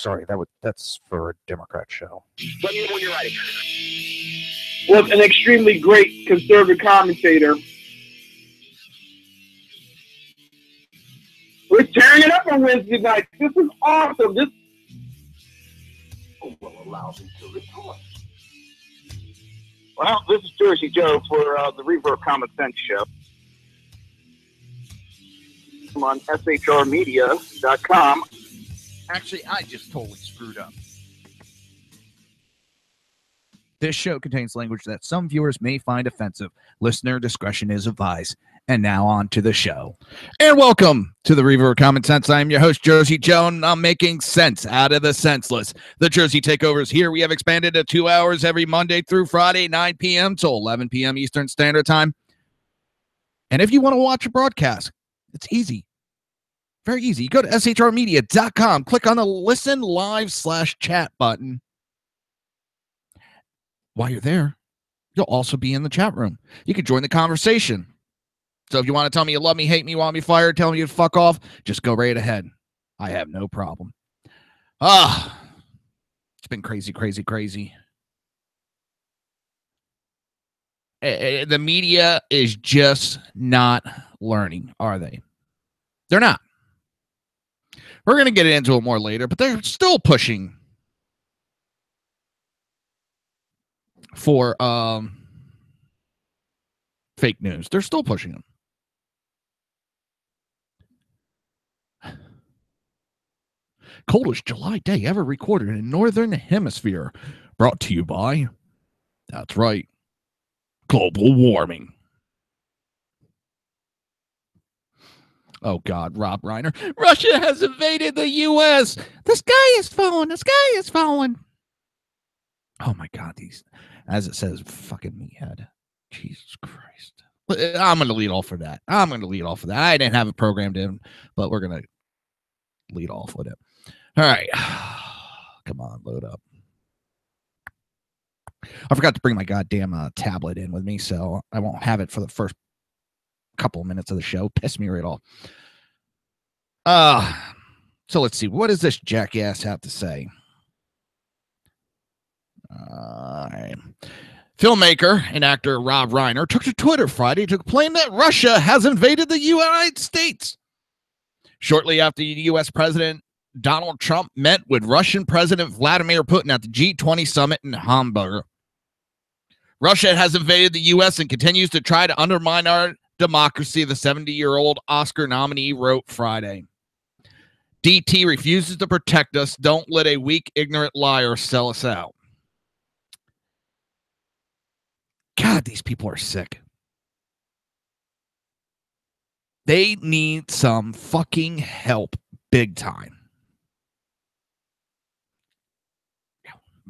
sorry, that's for a Democrat show. Let me know when you're ready. Was an extremely great conservative commentator. We're tearing it up on Wednesday night. This is awesome. This will allow me to report. Well, this is Jersey Joe for the Reaver of Common Sense show. I'm on shrmedia.com. Actually, I just totally screwed up. This show contains language that some viewers may find offensive. Listener discretion is advised. And now on to the show. And welcome to the Reaver of Common Sense. I'm your host, Jersey Joe, and I'm making sense out of the senseless. The Jersey Takeover is here. We have expanded to 2 hours every Monday through Friday, 9 p.m. to 11 p.m. Eastern Standard Time. And if you want to watch a broadcast, it's easy. Very easy. You go to shrmedia.com, click on the Listen Live/chat button. While you're there, you'll also be in the chat room. You can join the conversation. So if you want to tell me you love me, hate me, want me fired, tell me you fuck off, just go right ahead. I have no problem. It's been crazy, crazy, crazy. The media is just not learning, are they? They're not. We're going to get into it more later, but they're still pushing for fake news. They're still pushing them. Coldest July day ever recorded in Northern Hemisphere. Brought to you by, that's right, global warming. Oh, God, Rob Reiner. Russia has invaded the U.S. The sky is falling. The sky is falling. Oh, my God. These, as it says, fucking meathead. Jesus Christ. I'm going to lead off for that. I didn't have it programmed in, but we're going to lead off with it. All right. Come on, load up. I forgot to bring my goddamn tablet in with me, so I won't have it for the first couple of minutes of the show. Piss me right off. So let's see. What does this jackass have to say? All right. Filmmaker and actor Rob Reiner took to Twitter Friday to claim that Russia has invaded the United States. Shortly after the U.S. President Donald Trump met with Russian President Vladimir Putin at the G20 summit in Hamburg. Russia has invaded the U.S. and continues to try to undermine our democracy, the 70-year-old Oscar nominee wrote Friday. DT refuses to protect us. Don't let a weak, ignorant liar sell us out. God, these people are sick. They need some fucking help big time.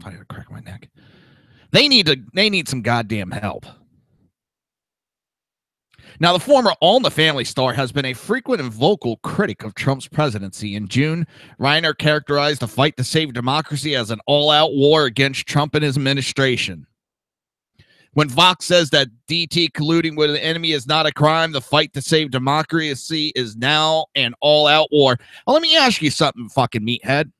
I gotta crack my neck. They need some goddamn help. Now, the former All in the Family star has been a frequent and vocal critic of Trump's presidency. In June, Reiner characterized the fight to save democracy as an all-out war against Trump and his administration. When Vox says that DT colluding with an enemy is not a crime, the fight to save democracy is now an all-out war. Well, let me ask you something, fucking meathead.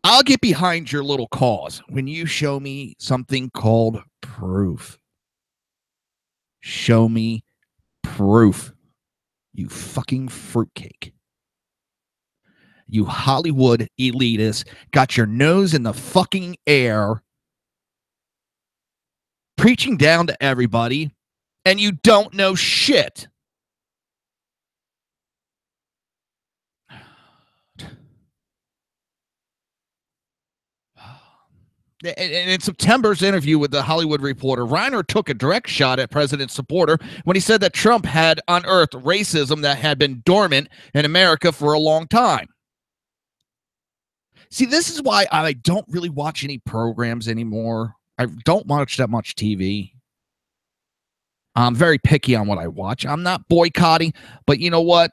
I'll get behind your little cause when you show me something called proof. Show me proof. You fucking fruitcake. You Hollywood elitist got your nose in the fucking air, preaching down to everybody, and you don't know shit. In September's interview with the Hollywood Reporter, Reiner took a direct shot at President's supporter when he said that Trump had unearthed racism that had been dormant in America for a long time. See, this is why I don't really watch any programs anymore. I don't watch that much TV. I'm very picky on what I watch. I'm not boycotting, but you know what?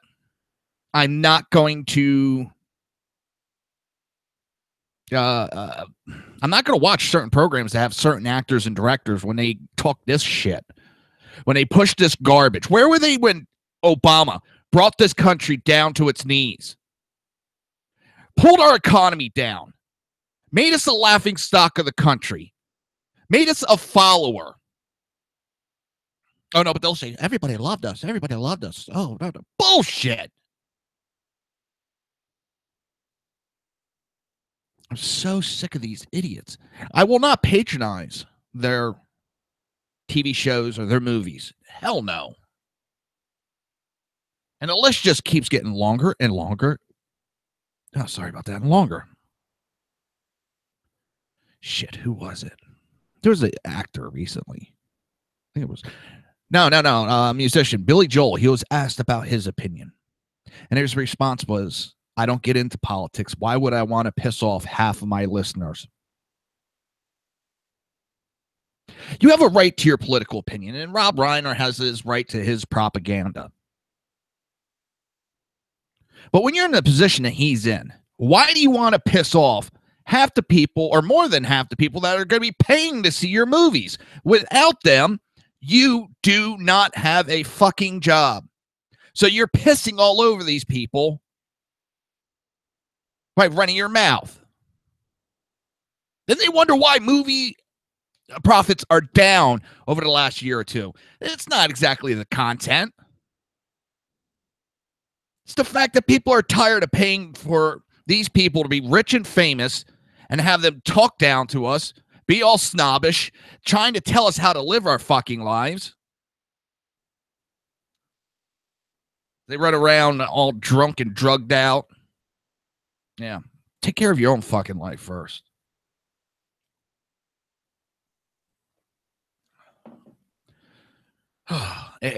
I'm not going to I'm not going to watch certain programs that have certain actors and directors when they talk this shit, when they push this garbage. Where were they when Obama brought this country down to its knees? pulled our economy down, made us a laughing stock of the country, made us a follower. Oh, no, but they'll say, everybody loved us. Everybody loved us. Oh, no. Bullshit. I'm so sick of these idiots. I will not patronize their TV shows or their movies. Hell no. And the list just keeps getting longer and longer. Oh, sorry about that. And longer. Shit, who was it? There was an actor recently. I think it was... No. Musician Billy Joel. He was asked about his opinion. And his response was, I don't get into politics. Why would I want to piss off half of my listeners? You have a right to your political opinion, and Rob Reiner has his right to his propaganda. But when you're in the position that he's in, why do you want to piss off half the people or more than half the people that are going to be paying to see your movies? Without them, you do not have a fucking job. So you're pissing all over these people by running your mouth. Then they wonder why movie profits are down over the last year or two. It's not exactly the content. It's the fact that people are tired of paying for these people to be rich and famous and have them talk down to us, be all snobbish, trying to tell us how to live our fucking lives. They run around all drunk and drugged out. Yeah. Take care of your own fucking life first. I'm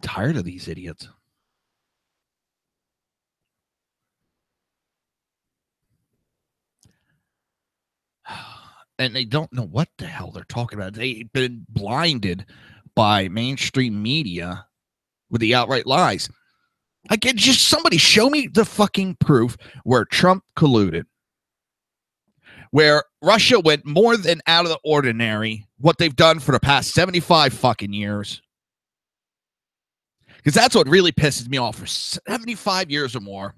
tired of these idiots. And they don't know what the hell they're talking about. They've been blinded by mainstream media with the outright lies. Again, just somebody show me the fucking proof where Trump colluded, where Russia went more than out of the ordinary what they've done for the past 75 fucking years. Because that's what really pisses me off. For 75 years or more,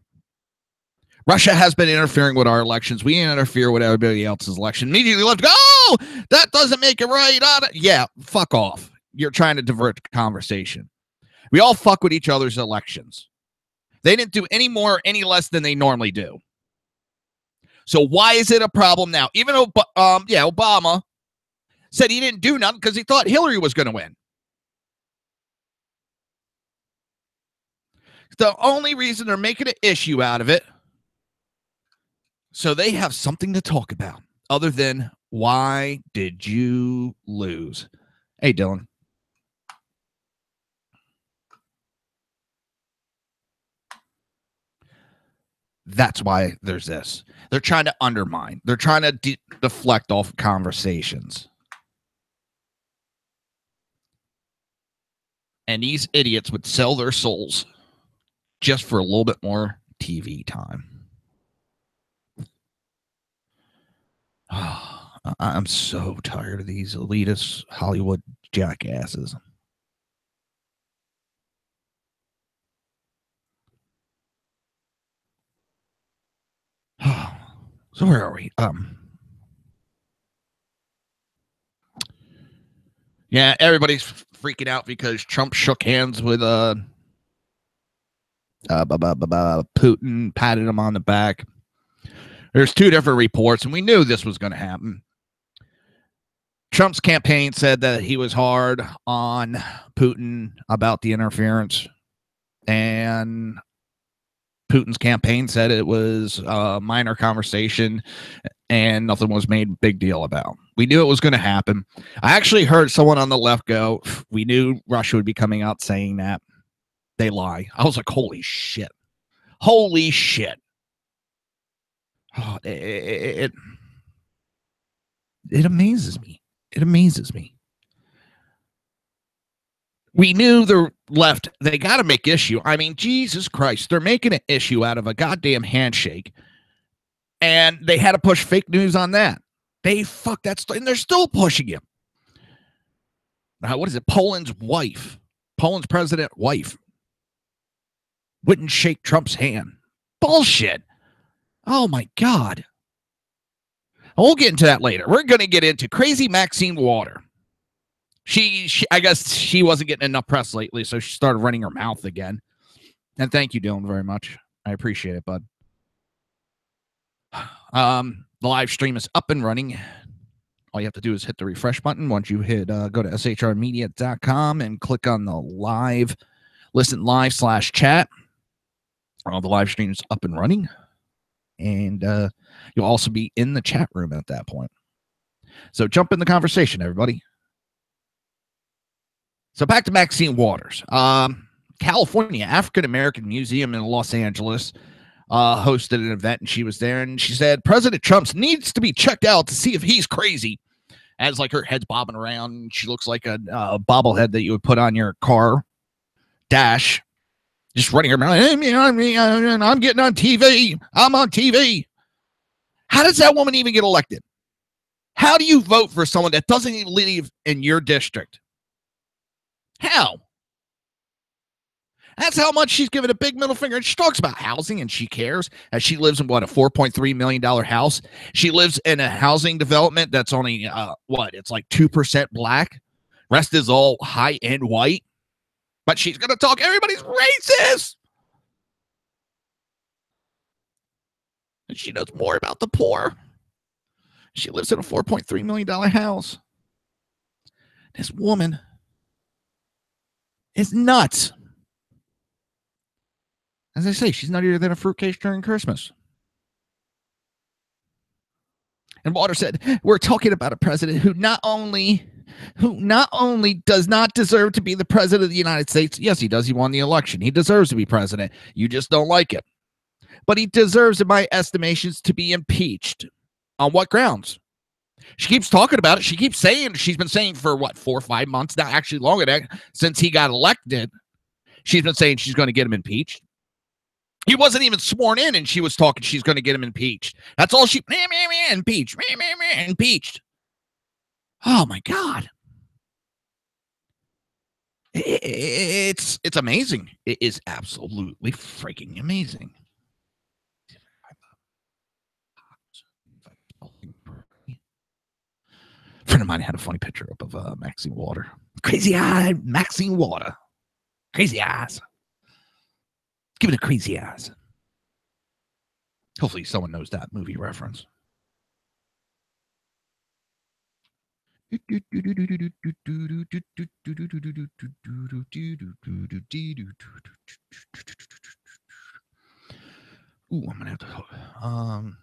Russia has been interfering with our elections. We interfere with everybody else's election. Immediately left, oh, that doesn't make it right. Yeah, fuck off. You're trying to divert the conversation. We all fuck with each other's elections. They didn't do any more, any less than they normally do. So why is it a problem now? Even Obama said he didn't do nothing because he thought Hillary was going to win. The only reason they're making an issue out of it, so they have something to talk about other than why did you lose? Hey, Dylan. That's why there's this. They're trying to undermine. They're trying to deflect off conversations. And these idiots would sell their souls just for a little bit more TV time. I'm so tired of these elitist Hollywood jackasses. So where are we? Yeah, everybody's freaking out because Trump shook hands with Putin, patted him on the back. There's two different reports, and we knew this was going to happen. Trump's campaign said that he was hard on Putin about the interference, and Putin's campaign said it was a minor conversation and nothing was made a big deal about. We knew it was going to happen. I actually heard someone on the left go, we knew Russia would be coming out saying that. They lie. I was like, holy shit. Holy shit. Oh, it amazes me. It amazes me. We knew the left, they got to make issue. I mean, Jesus Christ, they're making an issue out of a goddamn handshake. And they had to push fake news on that. They fuck that stuff, and they're still pushing it. What is it? Poland's president wife wouldn't shake Trump's hand. bullshit. Oh my God. We'll get into that later. We're going to get into crazy Maxine Water. She, I guess she wasn't getting enough press lately, so she started running her mouth again. And thank you, Dylan, very much. I appreciate it, bud. The live stream is up and running. All you have to do is hit the refresh button. Once you hit, go to shrmedia.com and click on the live, listen live/chat. The live stream is up and running. And you'll also be in the chat room at that point. So jump in the conversation, everybody. So back to Maxine Waters. California African-American Museum in Los Angeles hosted an event, and she was there, and she said President Trump needs to be checked out to see if he's crazy. As like her head's bobbing around, and she looks like a bobblehead that you would put on your car dash, just running around. I'm getting on TV. I'm on TV. How does that woman even get elected? How do you vote for someone that doesn't even live in your district? How? That's how much she's given a big middle finger. And she talks about housing, and she cares. As she lives in, what, a $4.3 million house? She lives in a housing development that's only, it's like 2% black. Rest is all high-end white. But she's going to talk, everybody's racist. And she knows more about the poor. She lives in a $4.3 million house. This woman is nuts. As I say, she's nuttier than a fruitcake during Christmas. And Water said, we're talking about a president who not only does not deserve to be the president of the United States. Yes, he does. He won the election. He deserves to be president. You just don't like it. But he deserves, in my estimations, to be impeached. On what grounds? She keeps talking about it. She keeps saying, she's been saying for 4 or 5 months now, actually longer than that, since he got elected. She's been saying she's going to get him impeached. He wasn't even sworn in, and she was talking she's going to get him impeached. That's all she, impeached, impeached. Oh, my God. It's amazing. It is absolutely freaking amazing. A friend of mine had a funny picture up of Maxine Water. Crazy eye, Maxine Water. Crazy eyes. Give it a crazy eyes. Hopefully someone knows that movie reference. Ooh, I'm gonna have to.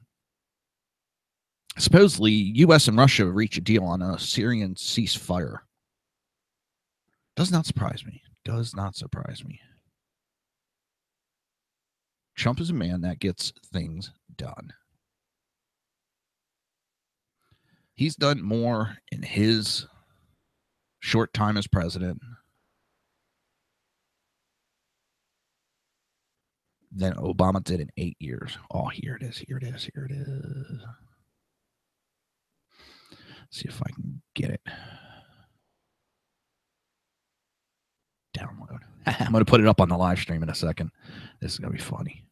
Supposedly, U.S. and Russia reach a deal on a Syrian ceasefire. Does not surprise me. Does not surprise me. Trump is a man that gets things done. He's done more in his short time as president than Obama did in 8 years. Oh, here it is. Here it is. Here it is. See if I can get it. Download. I'm going to put it up on the live stream in a second. This is going to be funny.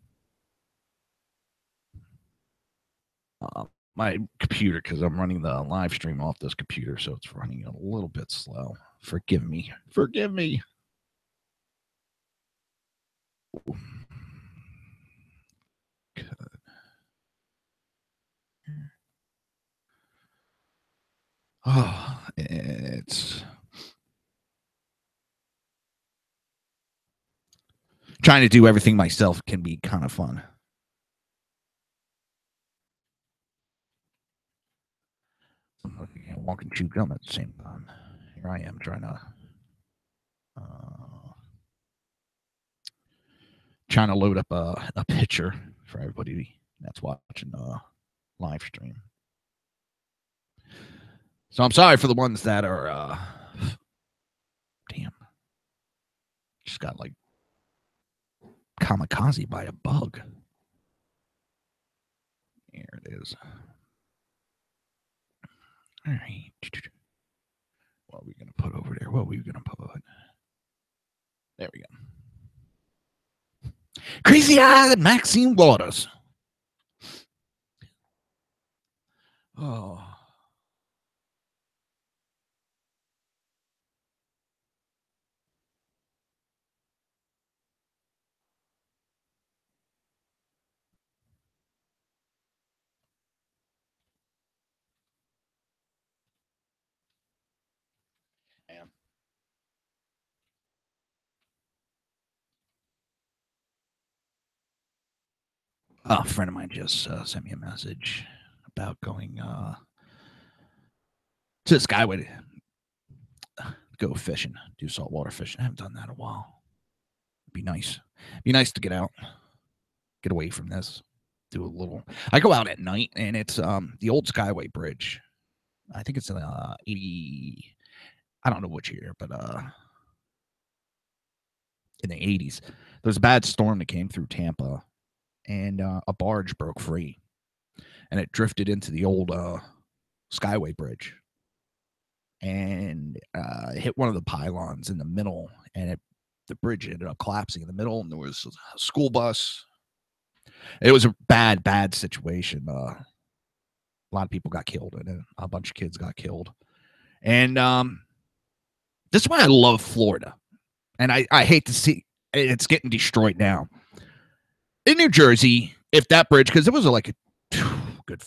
My computer, because I'm running the live stream off this computer, so it's running a little bit slow. Forgive me. Forgive me. Good. Oh, it's trying to do everything myself can be kind of fun. I walk and chew gum at the same time. Here I am trying to load up a picture for everybody that's watching the live stream. So I'm sorry for the ones that are damn, just got like kamikaze by a bug. Here it is. All right. What are we gonna put over there? What are we gonna put? There we go. Crazy-eyed Maxine Waters. Oh. A friend of mine just sent me a message about going to the Skyway to go fishing, do saltwater fishing. I haven't done that in a while. It'd be nice. Be nice to get out, get away from this, do a little. I go out at night, and it's the old Skyway Bridge. I think it's in 80. I don't know which year, but in the 80s, there was a bad storm that came through Tampa, and a barge broke free, and it drifted into the old Skyway Bridge, and hit one of the pylons in the middle, and the bridge ended up collapsing in the middle, and there was a school bus. It was a bad situation. A lot of people got killed in it. A bunch of kids got killed, and this is why I love Florida, and I hate to see it's getting destroyed now. In New Jersey, if that bridge, because it was like a good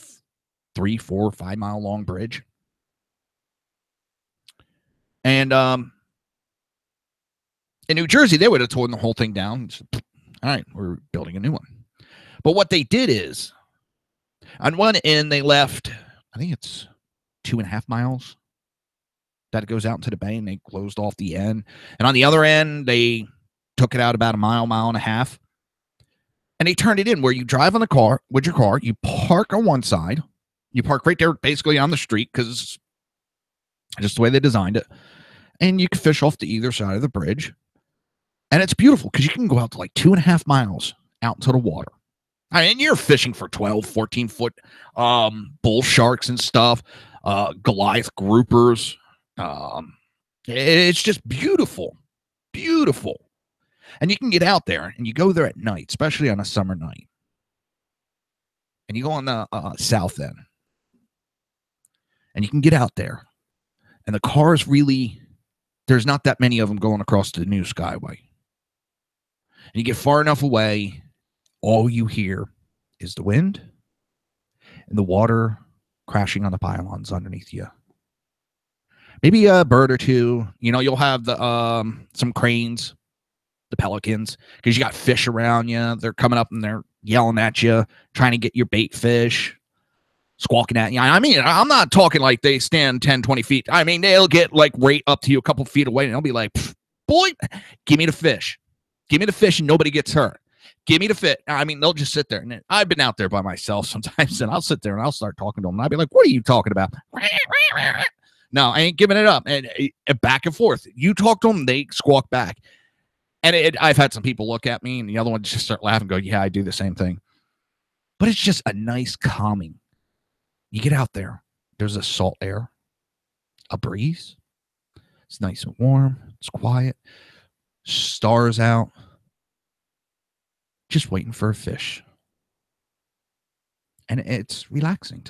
3, 4, 5 mile long bridge. And in New Jersey, they would have torn the whole thing down. All right, we're building a new one. But what they did is, on one end, they left, I think it's 2.5 miles that it goes out into the bay, and they closed off the end. And on the other end, they took it out about a mile, mile and a half. And they turned it in where you drive on the car with your car, you park on one side, you park right there basically on the street because it's just the way they designed it. And you can fish off to either side of the bridge. And it's beautiful because you can go out to like 2.5 miles out into the water. I mean, you're fishing for 12, 14 foot bull sharks and stuff, Goliath groupers. It's just beautiful, beautiful. And you can get out there, and you go there at night, especially on a summer night. And you go on the south end, and you can get out there. And the cars really, there's not that many of them going across the new Skyway. And you get far enough away, all you hear is the wind and the water crashing on the pylons underneath you. Maybe a bird or two. You know, you'll have the some cranes, the pelicans, because you got fish around you. They're coming up and they're yelling at you, trying to get your bait fish, squawking at you. I mean, I'm not talking like they stand 10, 20 feet. I mean, they'll get like right up to you a couple feet away, and they'll be like, boy, give me the fish. Give me the fish, and nobody gets hurt. Give me the fish. I mean, they'll just sit there. And I've been out there by myself sometimes, and I'll sit there and I'll start talking to them. And I'll be like, what are you talking about? No, I ain't giving it up. And back and forth. You talk to them, they squawk back. And I've had some people look at me, and the other ones just start laughing and go, yeah, I do the same thing. But it's just a nice calming. You get out there. There's a salt air, a breeze. It's nice and warm. It's quiet. Stars out. Just waiting for a fish. And it's relaxing.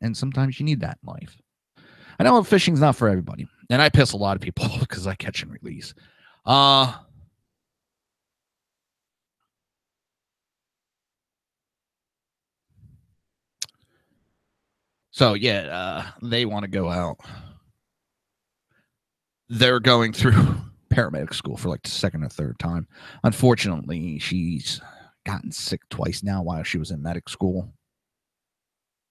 And sometimes you need that in life. I know fishing's not for everybody. And I piss a lot of people off because I catch and release. So, yeah, they want to go out. They're going through paramedic school for like the second or third time. Unfortunately, she's gotten sick twice now while she was in medic school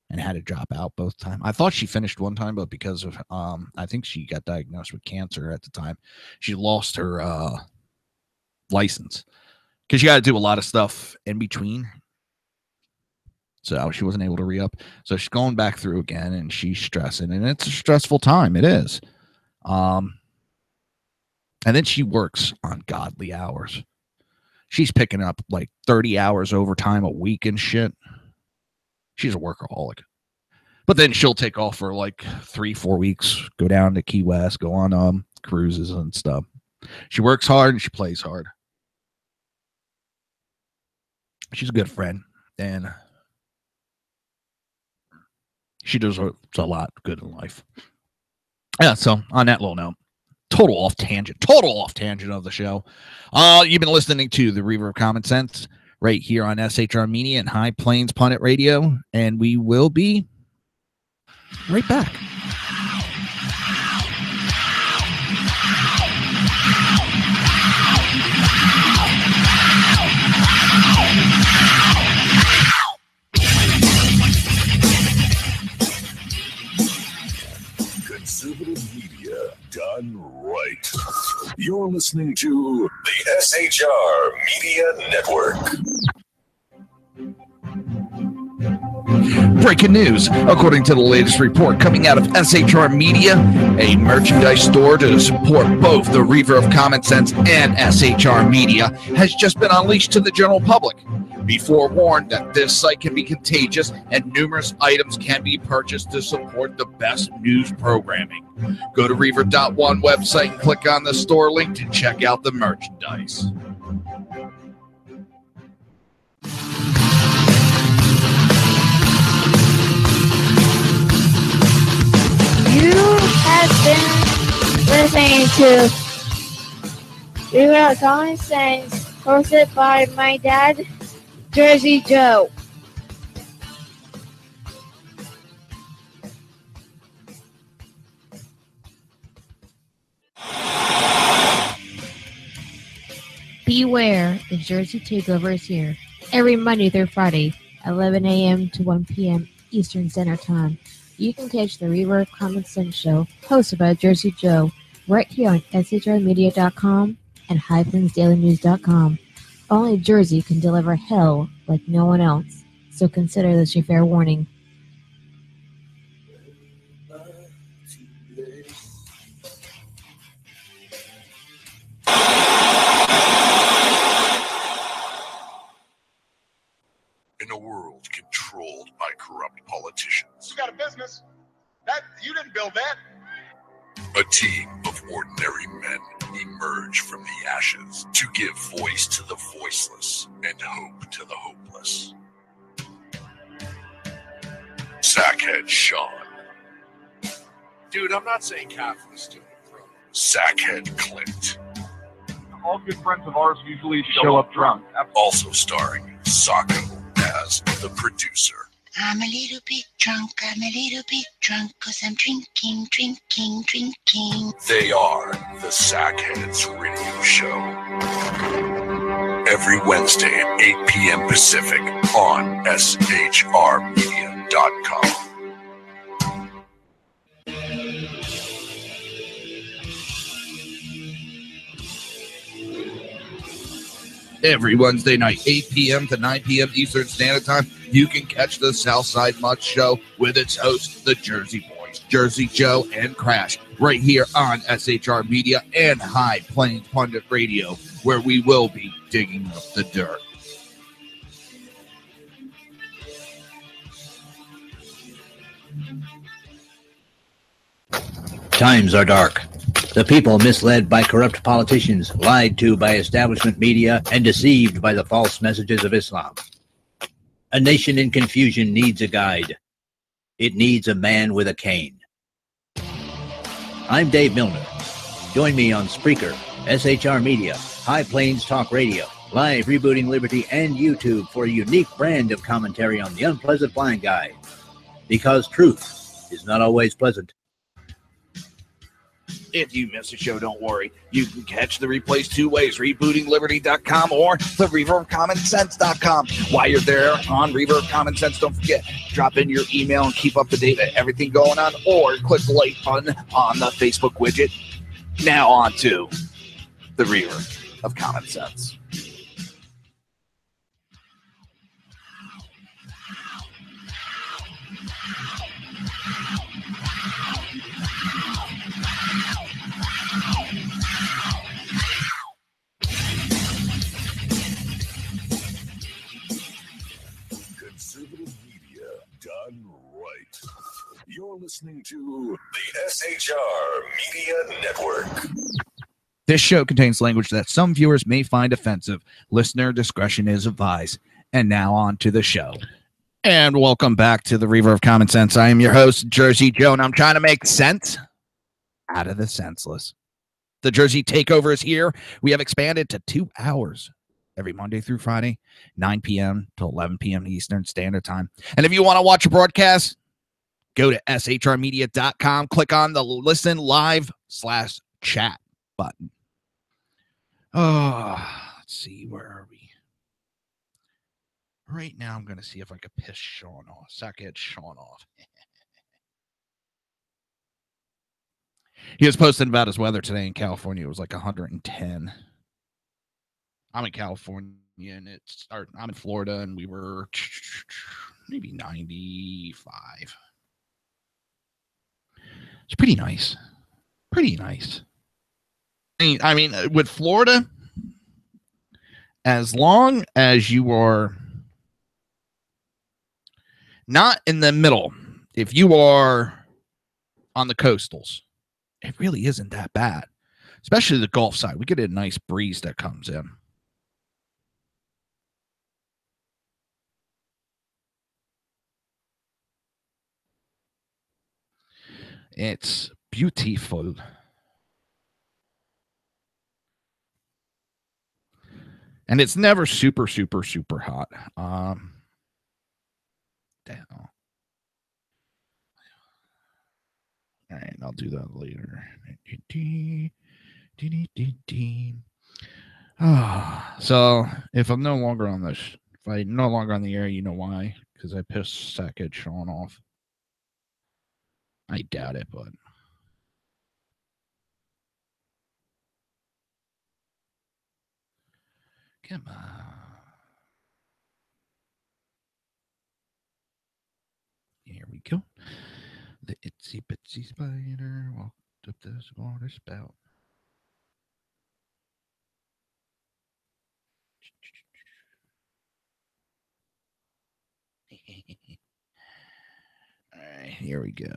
and had to drop out both times. I thought she finished one time, but because of, I think she got diagnosed with cancer at the time, she lost her license because you got to do a lot of stuff in between. So she wasn't able to re-up. So she's going back through again, and she's stressing, and it's a stressful time. It is. And then she works ungodly hours. She's picking up like 30 hours overtime a week and shit. She's a workaholic. But then she'll take off for like 3-4 weeks, go down to Key West, go on cruises and stuff. She works hard and she plays hard. she's a good friend, and she does a lot good in life. Yeah, so on that little note, total off tangent of the show. You've been listening to the Reaver of Common Sense right here on SHR Media and High Plains Pundit Radio, and we will be right back. Conservative media done right. You're listening to the SHR Media Network. Breaking news. According to the latest report coming out of SHR Media, a merchandise store to support both the Reaver of Common Sense and SHR Media has just been unleashed to the general public. Be forewarned that this site can be contagious and numerous items can be purchased to support the best news programming. Go to Reaver.one website and click on the store link to check out the merchandise. You have been listening to Reaver of Common Sense, hosted by my dad, Jersey Joe. Beware, the Jersey Takeover is here. Every Monday through Friday, 11 a.m. to 1 p.m. Eastern Standard Time. You can catch the Reaver of Common Sense show, hosted by Jersey Joe, right here on shrmedia.com and highplansdailynews.com. Only Jersey can deliver hell like no one else, so consider this your fair warning. In a world controlled by corrupt politicians, You got a business. That you didn't build that. a team of ordinary men emerge from the ashes to give voice to the voiceless and hope to the hopeless. Sackhead Sean. Dude, I'm not saying Catholics do it, bro. Sackhead Clint. All good friends of ours usually show up drunk. Also starring Sacco as the producer. I'm a little bit drunk, 'cause I'm drinking. They are the Sackheads Radio Show. Every Wednesday at 8 p.m. Pacific on shrmedia.com. Every Wednesday night, 8 p.m. to 9 p.m. Eastern Standard Time, you can catch the Southside Mutt Show with its hosts, the Jersey Boys, Jersey Joe and Crash, right here on SHR Media and High Plains Pundit Radio, where we will be digging up the dirt. Times are dark. The people misled by corrupt politicians, lied to by establishment media, and deceived by the false messages of Islam. A nation in confusion needs a guide. It needs a man with a cane. I'm Dave Milner. Join me on Spreaker, SHR Media, High Plains Talk Radio, Live Rebooting Liberty, and YouTube for a unique brand of commentary on the unpleasant blind guy. Because truth is not always pleasant. If you miss a show, don't worry. You can catch the replays two ways, rebootingliberty.com or the reaverofcommonsense.com. While you're there on Reaver of Common Sense, don't forget, drop in your email and keep up to date with everything going on, or click the like button on the Facebook widget. Now on to the Reaver of Common Sense. Conservative media done right. You're listening to the SHR Media Network. This show contains language that some viewers may find offensive. Listener discretion is advised. And now on to the show. And welcome back to the Reaver of Common Sense. I am your host, Jersey Joe, and I'm trying to make sense out of the senseless. The Jersey Takeover is here. We have expanded to 2 hours every Monday through Friday, 9 p.m. to 11 p.m. Eastern Standard Time. And if you want to watch a broadcast, go to shrmedia.com, click on the listen live/chat button. Oh, let's see, where are we? Right now, I'm going to see if I could piss Sean off. Sackhead Sean off. He was posting about his weather today in California. It was like 110. I'm in California, and I'm in Florida, and we were maybe 95. It's pretty nice. Pretty nice. I mean, with Florida, as long as you are not in the middle, if you are on the coastals, it really isn't that bad, especially the Gulf side. We get a nice breeze that comes in. It's beautiful. And it's never super, super, super hot. Damn. All right, I'll do that later. So if I'm no longer on this, if I'm no longer on the air, you know why? Because I pissed Sackhead Sean off. I doubt it, but come on. Here we go. The itsy bitsy spider walked up this water spout. All right, here we go.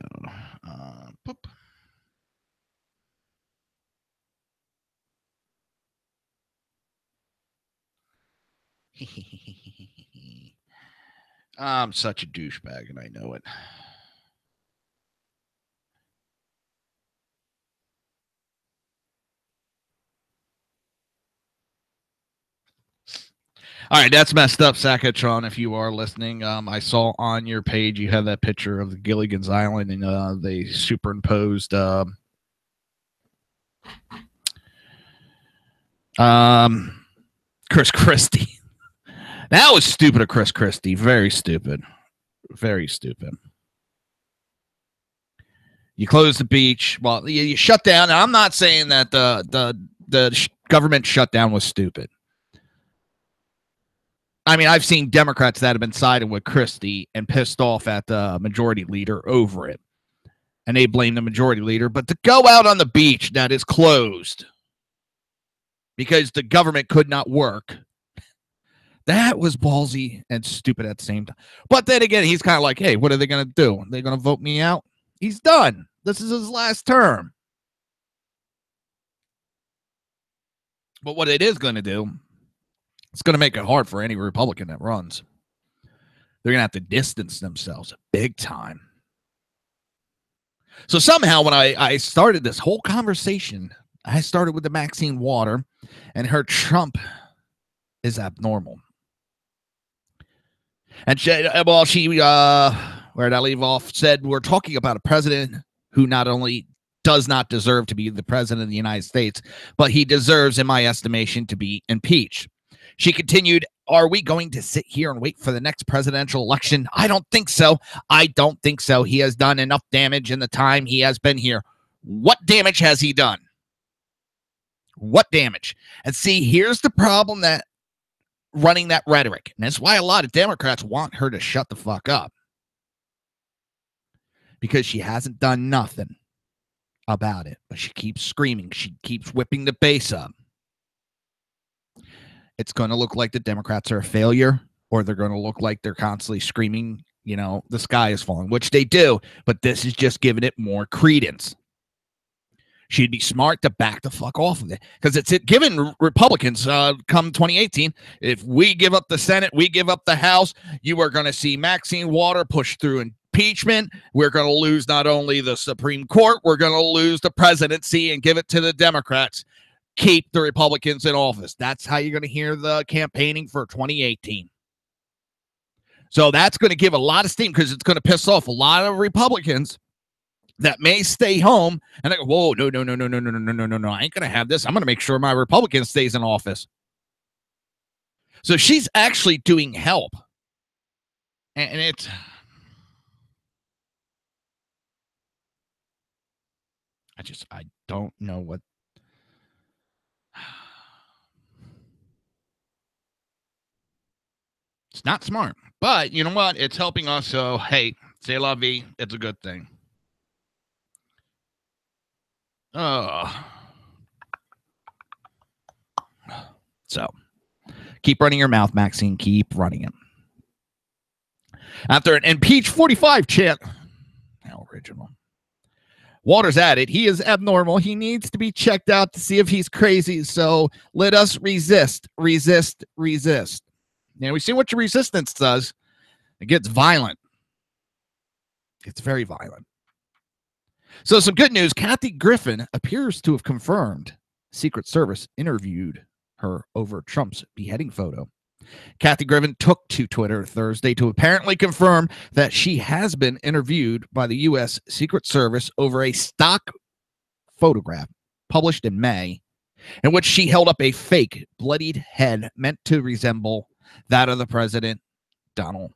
Boop. I'm such a douchebag, and I know it. All right, that's messed up, Sackatron. If you are listening, I saw on your page you had that picture of the Gilligan's Island, and they superimposed Chris Christie. That was stupid of Chris Christie. Very stupid. Very stupid. You close the beach. Well, you shut down. And I'm not saying that the government shutdown was stupid. I mean, I've seen Democrats that have been siding with Christie and pissed off at the majority leader over it. And they blame the majority leader. But to go out on the beach that is closed because the government could not work, that was ballsy and stupid at the same time. But then again, he's kind of like, hey, what are they going to do? Are they going to vote me out? He's done. This is his last term. But what it is going to do, it's going to make it hard for any Republican that runs. They're going to have to distance themselves big time. So somehow when I started this whole conversation, I started with the Maxine Water and her Trump is abnormal. And she, where did I leave off? Said we're talking about a president who not only does not deserve to be the president of the United States, but he deserves, in my estimation, to be impeached. She continued, are we going to sit here and wait for the next presidential election? I don't think so. I don't think so. He has done enough damage in the time he has been here. What damage has he done? What damage? And see, here's the problem that running that rhetoric. And that's why a lot of Democrats want her to shut the fuck up. Because she hasn't done nothing about it. But she keeps screaming. She keeps whipping the bass up. It's going to look like the Democrats are a failure, or they're going to look like they're constantly screaming, you know, the sky is falling, which they do. But this is just giving it more credence. She'd be smart to back the fuck off of it, because it's given Republicans come 2018. If we give up the Senate, we give up the House, you are going to see Maxine Waters push through impeachment. We're going to lose not only the Supreme Court, we're going to lose the presidency and give it to the Democrats. Keep the Republicans in office. That's how you're going to hear the campaigning for 2018. So that's going to give a lot of steam, because it's going to piss off a lot of Republicans that may stay home and they go, whoa, no, I ain't going to have this. I'm going to make sure my Republican stays in office. So she's actually doing help. And it's... I don't know what... It's not smart, but you know what? It's helping us. So, hey, c'est la vie. It's a good thing. So, keep running your mouth, Maxine. Keep running it. After an impeach 45 chant, how original. Waters added, he is abnormal. He needs to be checked out to see if he's crazy. So let us resist. Now, we see what your resistance does. It gets violent. It's very violent. So some good news. Kathy Griffin appears to have confirmed Secret Service interviewed her over Trump's beheading photo. Kathy Griffin took to Twitter Thursday to apparently confirm that she has been interviewed by the U.S. Secret Service over a stock photograph published in May, in which she held up a fake bloodied head meant to resemble that of the president, Donald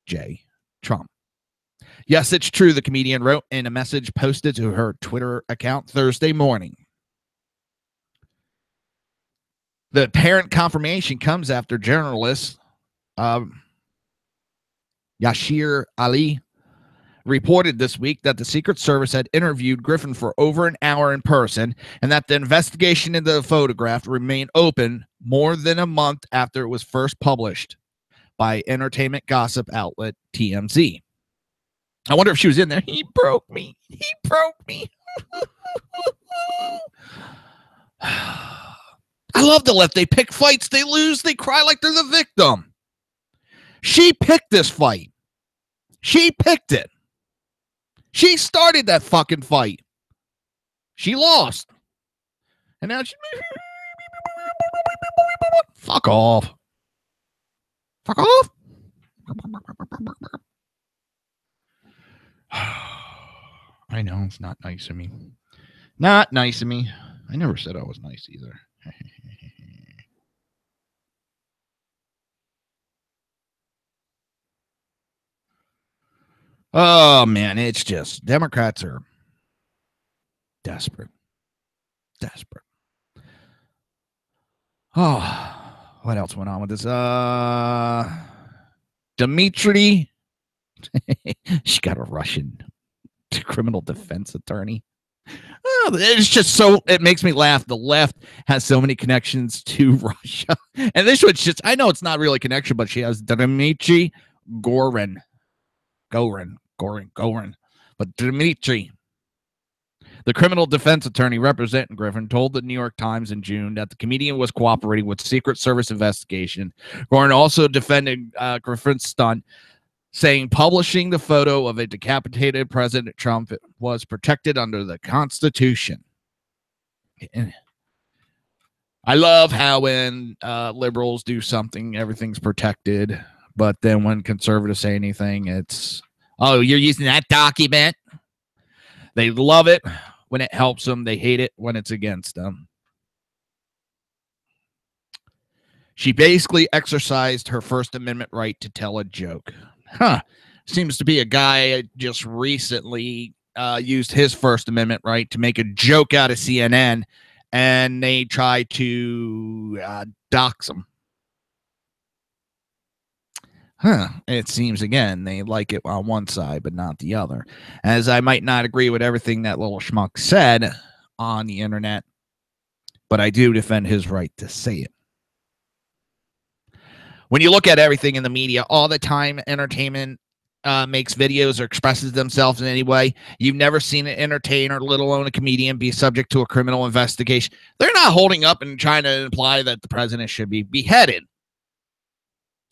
J. Trump. Yes, it's true, the comedian wrote in a message posted to her Twitter account Thursday morning. The apparent confirmation comes after journalist Yashir Ali reported this week that the Secret Service had interviewed Griffin for over an hour in person, and that the investigation into the photograph remained open more than a month after it was first published by entertainment gossip outlet TMZ. I wonder if she was in there. He broke me. I love the left. They pick fights. They lose. They cry like they're the victim. She picked this fight. She picked it. She started that fucking fight. She lost. And now she... Fuck off. Fuck off. I know, it's not nice of me. Not nice of me. I never said I was nice either. Oh, man, it's just Democrats are desperate. Oh, what else went on with this? Dmitry. She got a Russian criminal defense attorney. Oh, it's just so, it makes me laugh. The left has so many connections to Russia. And this one's just, I know it's not really a connection, but she has Dmitry Gorin. But Dmitry, the criminal defense attorney representing Griffin, told the New York Times in June that the comedian was cooperating with Secret Service investigation. Gorin also defended Griffin's stunt, saying publishing the photo of a decapitated President Trump was protected under the Constitution. I love how when liberals do something, everything's protected. But then when conservatives say anything, it's, oh, you're using that document? They love it when it helps them. They hate it when it's against them. She basically exercised her First Amendment right to tell a joke. Seems to be a guy just recently used his First Amendment right to make a joke out of CNN, and they try to dox him. It seems, again, they like it on one side, but not the other. As I might not agree with everything that little schmuck said on the internet, but I do defend his right to say it. When you look at everything in the media all the time, entertainment, makes videos or expresses themselves in any way. You've never seen an entertainer, let alone a comedian, be subject to a criminal investigation. They're not holding up and trying to imply that the president should be beheaded.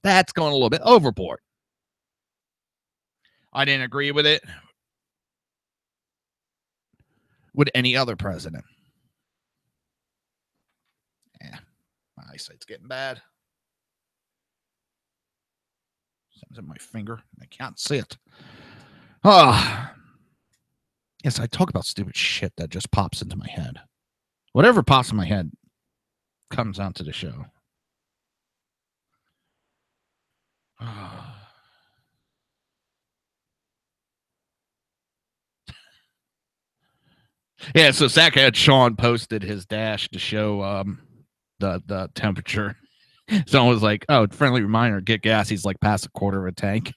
That's going a little bit overboard. I didn't agree with it. With any other president. Yeah, my eyesight's getting bad. Something's in my finger. I can't see it. Yes, I talk about stupid shit that just pops into my head. Whatever pops in my head comes onto the show. Yeah, so Zach had Sean posted his dash to show the temperature. Someone was like, "Oh, friendly reminder, get gas." He's like, "Pass a quarter of a tank."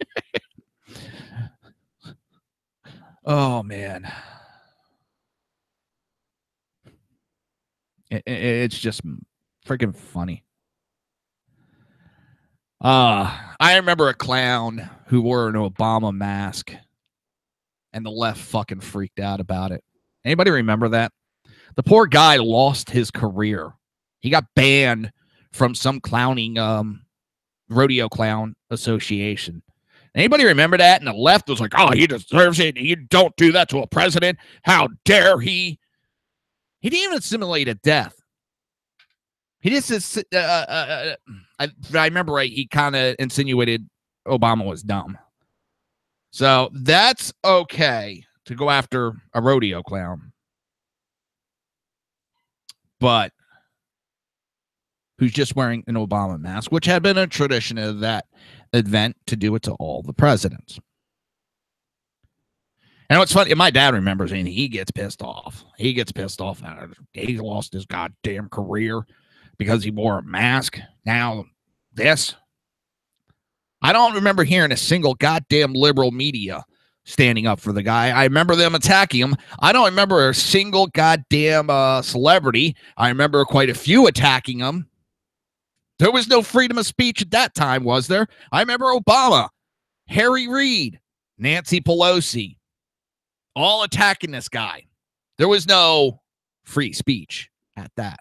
Oh man, it's just freaking funny. I remember a clown who wore an Obama mask, and the left fucking freaked out about it. Anybody remember that? The poor guy lost his career. He got banned from some clowning rodeo clown association. Anybody remember that? And the left was like, "Oh, he deserves it. You don't do that to a president. How dare he?" He didn't even simulate a death. He just, I remember right, he kind of insinuated Obama was dumb. So that's okay to go after a rodeo clown. But who's just wearing an Obama mask, which had been a tradition of that event to do it to all the presidents. And what's funny, my dad remembers, and he gets pissed off. He gets pissed off. He lost his goddamn career because he wore a mask. Now, this. I don't remember hearing a single goddamn liberal media standing up for the guy. I remember them attacking him. I don't remember a single goddamn celebrity. I remember quite a few attacking him. There was no freedom of speech at that time, was there? I remember Obama, Harry Reid, Nancy Pelosi, all attacking this guy. There was no free speech at that.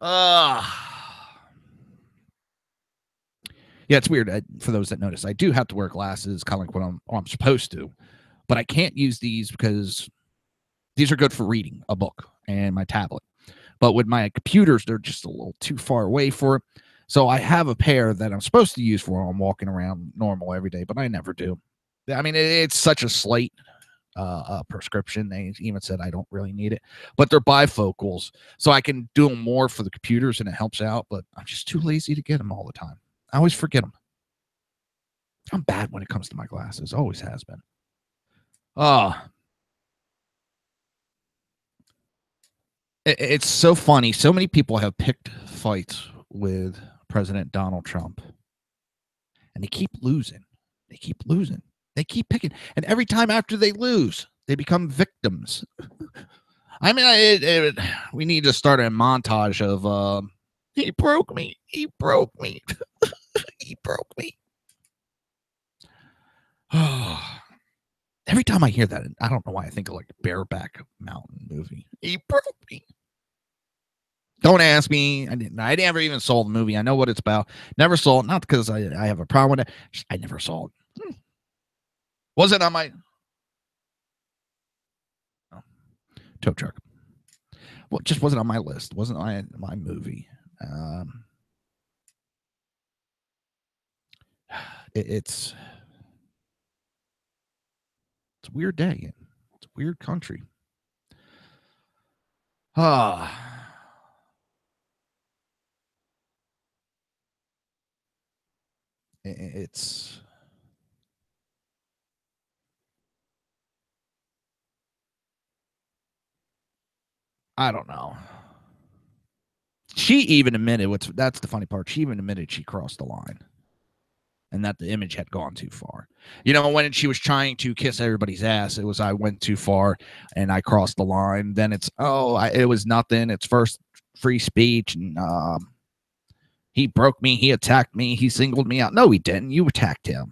Yeah, it's weird. For those that notice, I do have to wear glasses, kind of like when I'm supposed to, but I can't use these because these are good for reading a book and my tablet. But with my computers, they're just a little too far away for it. So I have a pair that I'm supposed to use for when I'm walking around normal every day, but I never do. I mean, it's such a slight prescription. They even said I don't really need it, but they're bifocals, so I can do them more for the computers, and it helps out. But I'm just too lazy to get them all the time. I always forget them. I'm bad when it comes to my glasses. Always has been. It's so funny. So many people have picked fights with President Donald Trump, and they keep losing. They keep losing. They keep picking. And every time after they lose, they become victims. I mean, we need to start a montage of, he broke me. He broke me. He broke me. Every time I hear that, I don't know why I think of like Bareback Mountain movie. He broke me. Don't ask me. I never even saw the movie. I know what it's about. Never saw it. Not because I have a problem with it. Just, I never saw it. Was it on my tow truck? Well, it just wasn't on my list. Wasn't on my movie. It's a weird day. It's a weird country. It's I don't know. She even admitted that's the funny part. She even admitted she crossed the line and that the image had gone too far. You know, when she was trying to kiss everybody's ass, it was I went too far and I crossed the line. Then it's it was nothing. It's first free speech, and He broke me. He attacked me. He singled me out. No, he didn't. You attacked him.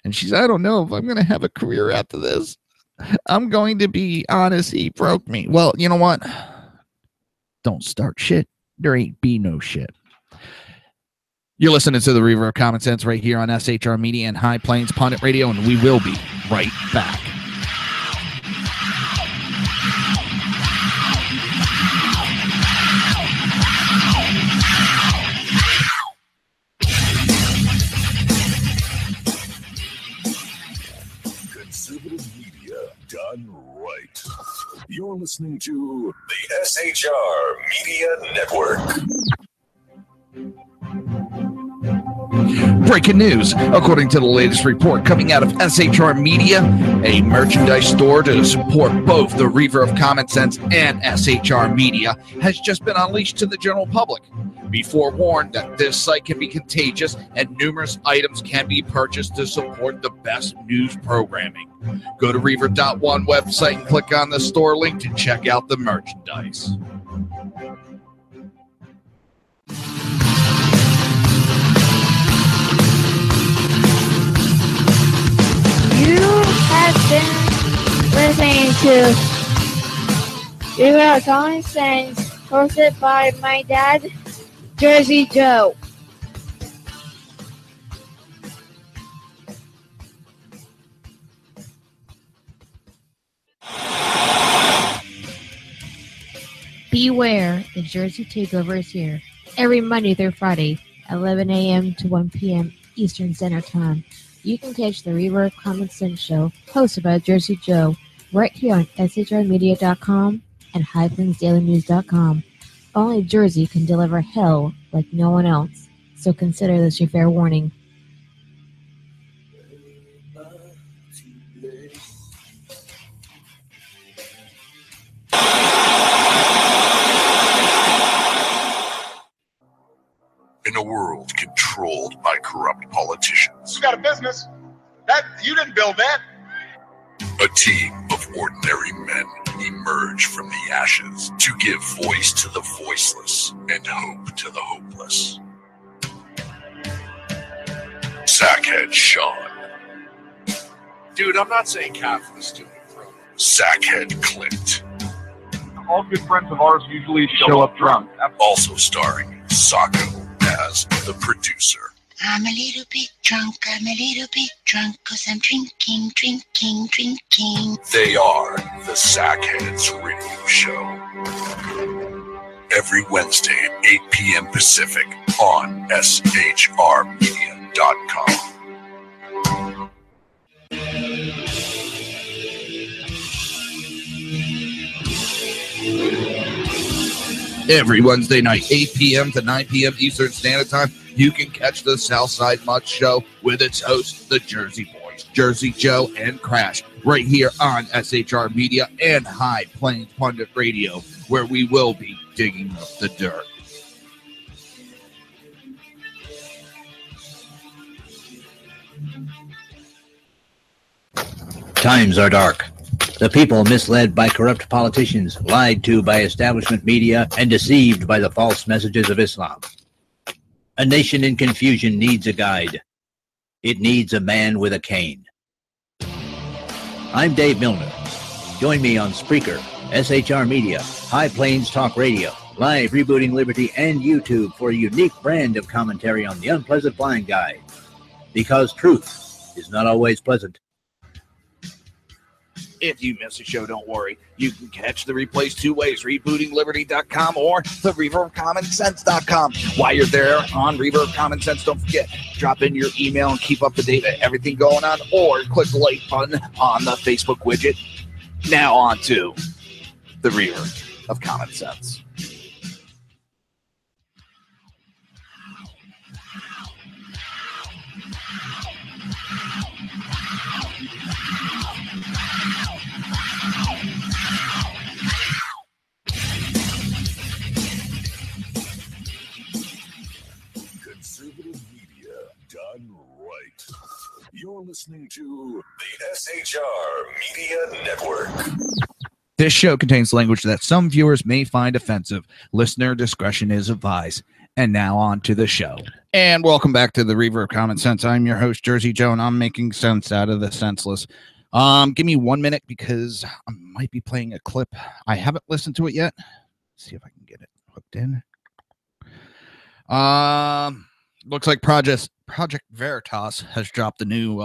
And she said, I don't know if I'm going to have a career after this. I'm going to be honest. He broke me. Well, you know what? Don't start shit. There ain't be no shit. You're listening to the Reaver of Common Sense right here on SHR Media and High Plains Pundit Radio, and we will be right back. Conservative media done right. You're listening to the SHR Media Network. Breaking news. According to the latest report coming out of SHR Media, a merchandise store to support both the Reaver of Common Sense and SHR Media has just been unleashed to the general public. Be forewarned that this site can be contagious and numerous items can be purchased to support the best news programming. Go to Reaver.one website and click on the store link to check out the merchandise. You have been listening to Reaver of Common Sense, hosted by my dad, Jersey Joe. Beware, the Jersey Takeover is here. Every Monday through Friday, 11 a.m. to 1 p.m. Eastern Standard Time. You can catch the Reaver of Common Sense show, hosted by Jersey Joe, right here on shrmedia.com and highplainsdailynews.com. Only Jersey can deliver hell like no one else, so consider this your fair warning. In a world controlled by corrupt politicians, You got a business. That you didn't build that. a team of ordinary men emerge from the ashes to give voice to the voiceless and hope to the hopeless. Sackhead Sean, Dude, I'm not saying half of this to me, bro. Sackhead Clint, All good friends of ours usually show up drunk. also starring Sacco as the producer. I'm a little bit drunk, I'm a little bit drunk, 'cause I'm drinking, drinking, drinking. They are the Sackheads Radio Show. Every Wednesday at 8 p.m. Pacific on shrmedia.com. Every Wednesday night, 8 p.m. to 9 p.m. Eastern Standard Time, you can catch the Southside Mutt Show with its hosts, the Jersey Boys, Jersey Joe and Crash, right here on SHR Media and High Plains Pundit Radio, where we will be digging up the dirt. Times are dark. The people misled by corrupt politicians, lied to by establishment media, and deceived by the false messages of Islam. A nation in confusion needs a guide. It needs a man with a cane. I'm Dave Milner. Join me on Spreaker, SHR Media, High Plains Talk Radio, Live Rebooting Liberty, and YouTube for a unique brand of commentary on the unpleasant blind guide. Because truth is not always pleasant. If you miss a show, don't worry. You can catch the replays two ways, rebootingliberty.com or the reaverofcommonsense.com. While you're there on Reaver of Common Sense, don't forget, drop in your email and keep up to date with everything going on, or click the like button on the Facebook widget. Now on to the Reaver of Common Sense. Conservative media done right. You're listening to the SHR Media Network. This show contains language that some viewers may find offensive. Listener discretion is advised. And now on to the show. And welcome back to the Reaver of Common Sense. I'm your host, Jersey Joe, and I'm making sense out of the senseless. Give me 1 minute because I might be playing a clip. I haven't listened to it yet. Let's see if I can get it hooked in. Looks like Project Veritas has dropped a new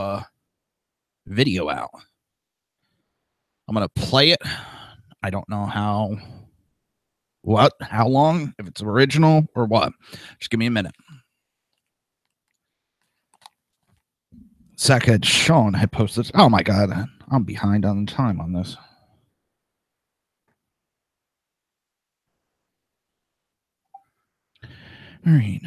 video out. I'm gonna play it. I don't know how long, if it's original or what. Just give me a minute. Second, Sean had posted. Oh my god, I'm behind on time on this. All right.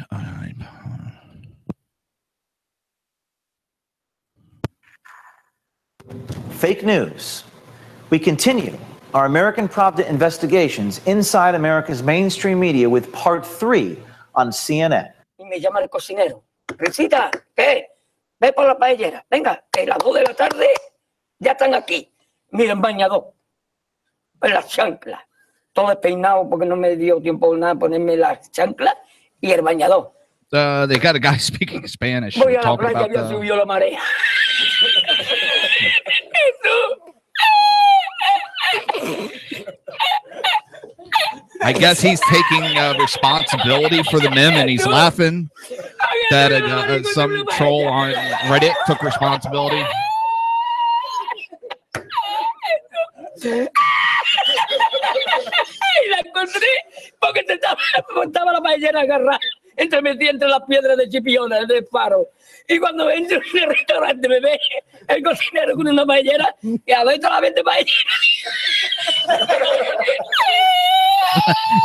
Fake news. We continue our American Pravda investigations inside America's mainstream media with part 3 on CNN. Me llama el cocinero. Risita, ¿qué? Ve por la paellera. Venga, que las 2 de la tarde ya están aquí. Miren, bañador. En las chanclas. Todo despeinado porque no me dio tiempo nada ponerme las chanclas y el bañador. They got a guy speaking Spanish. Voy a la talking playa, about ya subió la marea. I guess he's taking responsibility for the meme, and he's laughing that some troll on Reddit took responsibility. La encontré porque estaba la paellera agarrada metida entre las piedras de Chipiona, del faro. Y cuando entro en el restaurante me ve el cocinero con una paellera y adentro la vende paellera.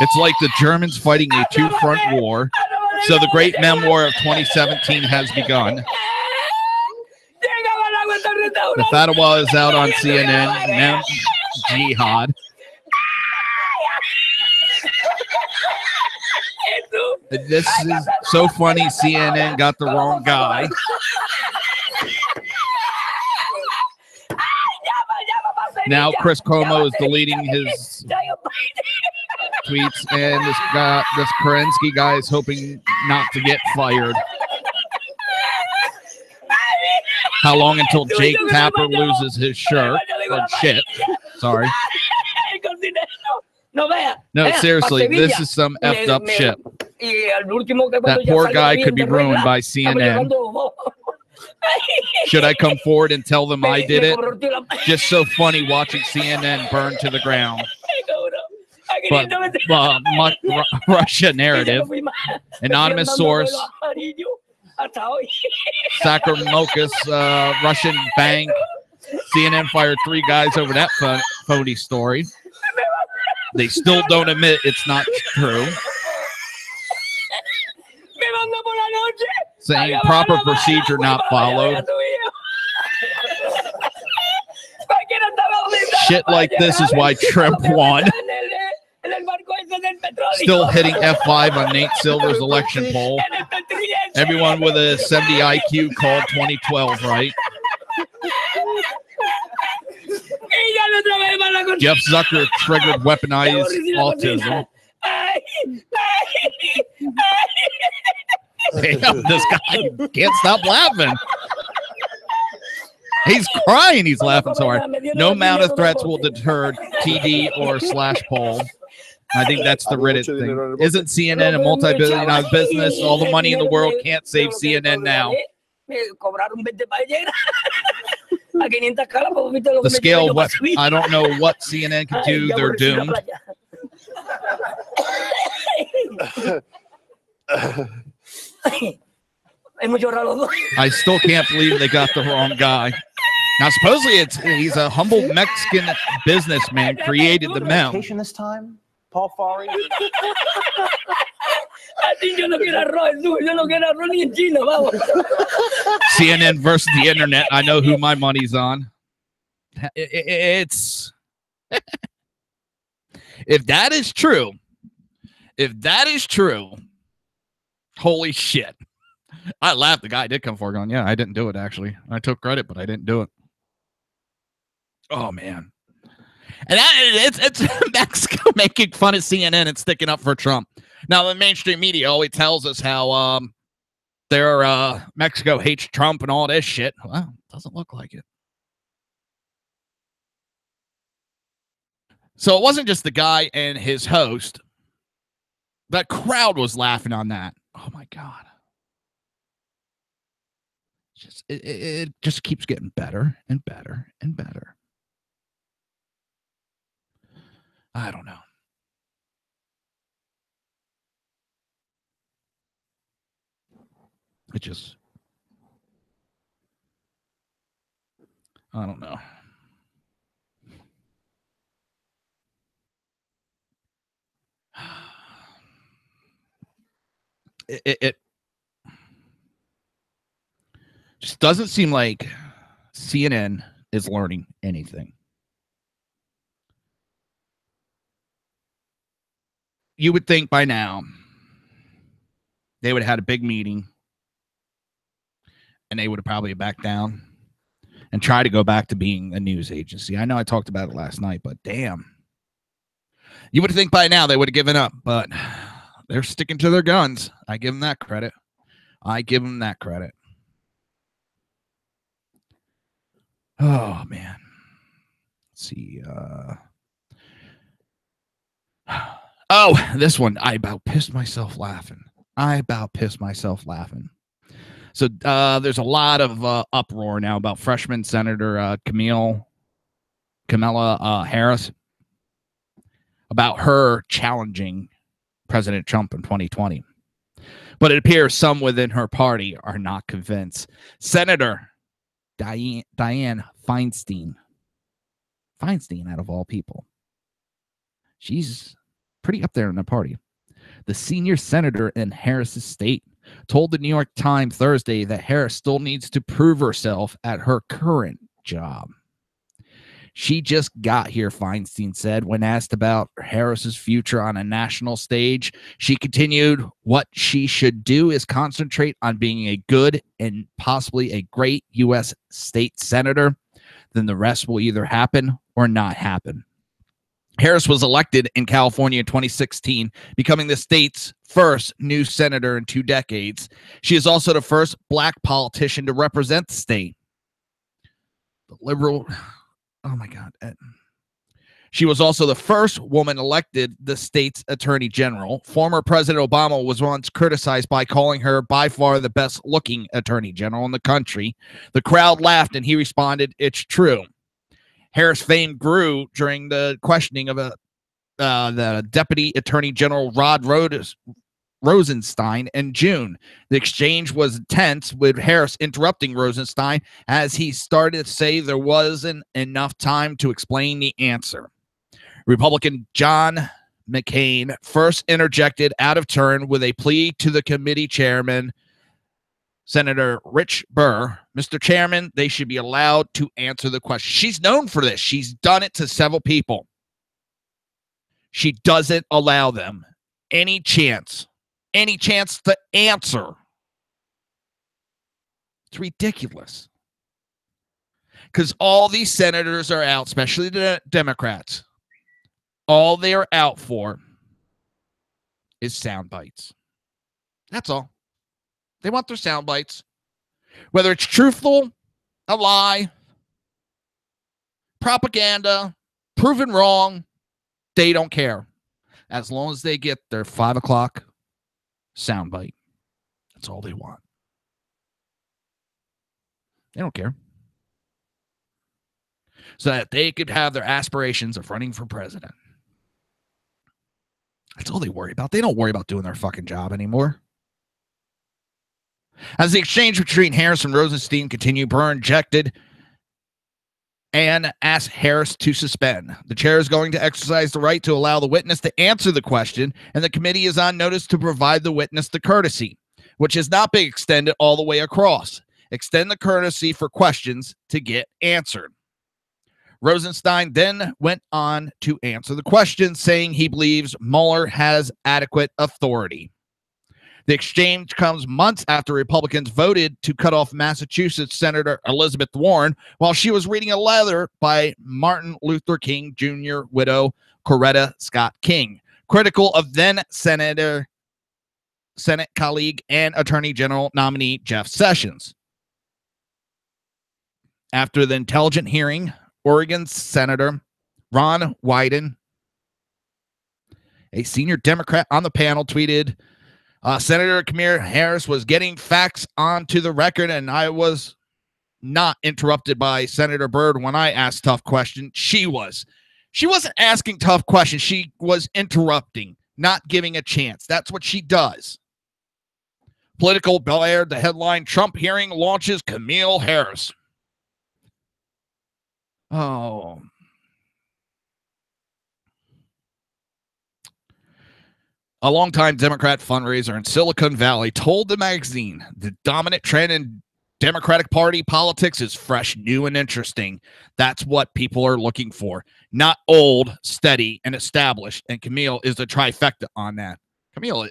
It's like the Germans fighting a two-front war. So the great memoir of 2017 has begun. The Fatawa is out on CNN. Mem Jihad. This is so funny. CNN got the wrong guy. Now Chris Cuomo is deleting his tweets, and this Kerensky guy is hoping not to get fired. How long until Jake Tapper loses his shirt? Or shit. Sorry. No, seriously, this is some effed up shit. That poor guy could be ruined by CNN. Should I come forward and tell them I did it? Just so funny watching CNN burn to the ground. But Russia narrative. Anonymous source. Sakramokas, Russian bank. CNN fired 3 guys over that phony story. They still don't admit it's not true. Saying proper procedure not followed. Shit like this is why Trump won. Still hitting F5 on Nate Silver's election poll. Everyone with a 70 IQ called 2012, right? Jeff Zucker triggered weaponized autism. Damn, this guy can't stop laughing. He's crying. He's laughing so hard. No amount of threats will deter TD or /poll. I think that's the Reddit thing. Isn't CNN a multi-billion-dollar business? All the money in the world can't save CNN now. The scale of what I don't know what CNN can do. They're doomed. I still can't believe they got the wrong guy. Now, supposedly he's a humble Mexican businessman created the meme. This time, Paul Fari. CNN versus the internet. I know who my money's on. It's if that is true, holy shit. I laughed. The guy did come forward going, yeah, I didn't do it, actually. I took credit, but I didn't do it. Oh, man. And it's Mexico making fun of CNN and sticking up for Trump. Now, the mainstream media always tells us how Mexico hates Trump and all this shit. Well, doesn't look like it. So it wasn't just the guy and his host. That crowd was laughing on that. Oh, my God. It just keeps getting better and better and better. I don't know. I don't know. It just doesn't seem like CNN is learning anything. You would think by now they would have had a big meeting and they would have probably backed down and tried to go back to being a news agency. I know I talked about it last night, but damn. You would think by now they would have given up, but they're sticking to their guns. I give them that credit. Oh, man. Let's see. Oh, this one. I about pissed myself laughing. So there's a lot of uproar now about freshman Senator Kamala Harris, about her challenging President Trump in 2020. But it appears some within her party are not convinced. Senator Dianne Feinstein, out of all people, she's pretty up there in the party. The senior senator in Harris's state told the New York Times Thursday that Harris still needs to prove herself at her current job. She just got here, Feinstein said. When asked about Harris's future on a national stage, she continued, what she should do is concentrate on being a good and possibly a great U.S. state senator. Then the rest will either happen or not happen. Harris was elected in California in 2016, becoming the state's first new senator in 2 decades. She is also the first black politician to represent the state. The liberal... Oh, my God. She was also the first woman elected the state's attorney general. Former President Obama was once criticized by calling her by far the best looking attorney general in the country. The crowd laughed and he responded, it's true. Harris' fame grew during the questioning of the Deputy Attorney General Rod Rosenstein in June. The exchange was intense, with Harris interrupting Rosenstein as he started to say there wasn't enough time to explain the answer. Republican John McCain first interjected out of turn with a plea to the committee chairman, Senator Rich Burr. Mr. Chairman, they should be allowed to answer the question. She's known for this. She's done it to several people. She doesn't allow them any chance to answer. It's ridiculous. Because all these senators are out, especially the Democrats. All they are out for is sound bites. That's all. They want their sound bites. Whether it's truthful, a lie, propaganda, proven wrong, they don't care. As long as they get their 5 o'clock soundbite. That's all they want. They don't care. So that they could have their aspirations of running for president. That's all they worry about. They don't worry about doing their fucking job anymore. As the exchange between Harris and Rosenstein continued, Burr injected and asked Harris to suspend. The chair is going to exercise the right to allow the witness to answer the question, and the committee is on notice to provide the witness the courtesy, which has not been extended all the way across. Extend the courtesy for questions to get answered. Rosenstein then went on to answer the question, saying he believes Mueller has adequate authority. The exchange comes months after Republicans voted to cut off Massachusetts Senator Elizabeth Warren while she was reading a letter by Martin Luther King Jr. widow Coretta Scott King, critical of then Senate colleague and Attorney General nominee Jeff Sessions. After the intelligent hearing, Oregon Senator Ron Wyden, a senior Democrat on the panel, tweeted, Senator Kamala Harris was getting facts onto the record, and I was not interrupted by Senator Byrd when I asked tough questions. She was. She wasn't asking tough questions. She was interrupting, not giving a chance. That's what she does. Political Bel-Air, the headline, Trump hearing launches Kamala Harris. Oh. A longtime Democrat fundraiser in Silicon Valley told the magazine the dominant trend in Democratic Party politics is fresh, new, and interesting. That's what people are looking for. Not old, steady, and established. And Camille is the trifecta on that. Camille,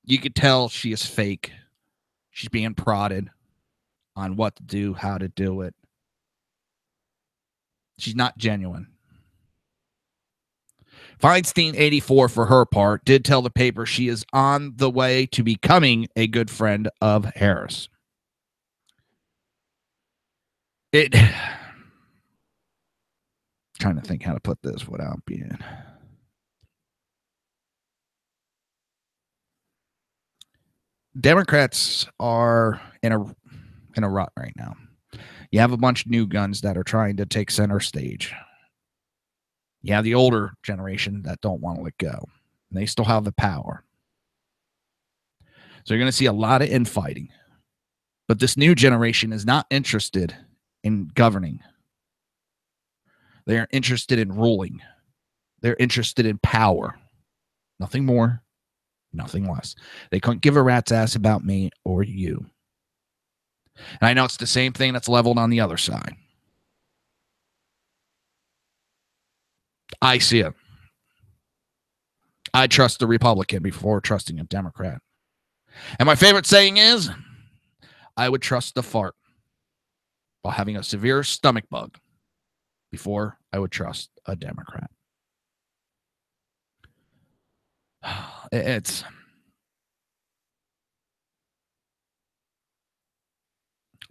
you could tell she is fake. She's being prodded on what to do, how to do it. She's not genuine. Feinstein, 84, for her part, did tell the paper she is on the way to becoming a good friend of Harris. Trying to think how to put this without being... Democrats are in a rut right now. You have a bunch of new guns that are trying to take center stage. You have the older generation that don't want to let go. And they still have the power. So you're going to see a lot of infighting. But this new generation is not interested in governing. They are interested in ruling. They're interested in power. Nothing more, nothing less. They couldn't give a rat's ass about me or you. And I know it's the same thing that's leveled on the other side. I see it. I trust the Republican before trusting a Democrat. And my favorite saying is, I would trust the fart while having a severe stomach bug before I would trust a Democrat. It's...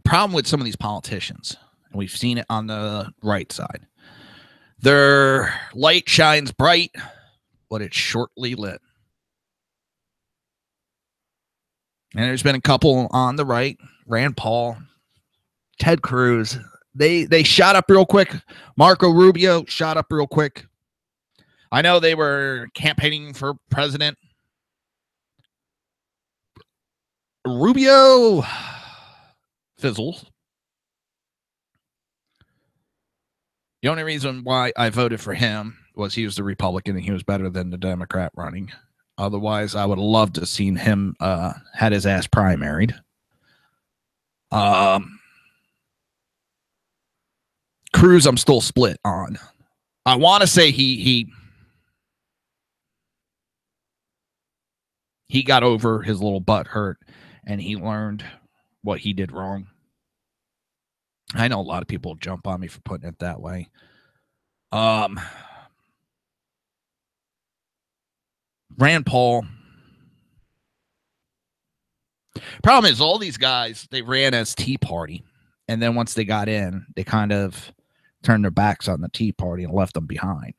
problem with some of these politicians, and we've seen it on the right side. Their light shines bright, but it's shortly lit. And there's been a couple on the right, Rand Paul, Ted Cruz. They shot up real quick. Marco Rubio shot up real quick. I know they were campaigning for president. Rubio fizzles. The only reason why I voted for him was he was the Republican and he was better than the Democrat running. Otherwise, I would have loved to have seen him had his ass primaried. Cruz, I'm still split on. I want to say he got over his little butt hurt and he learned what he did wrong. I know a lot of people jump on me for putting it that way. Rand Paul. Problem is, all these guys, they ran as Tea Party. And then once they got in, they kind of turned their backs on the Tea Party and left them behind.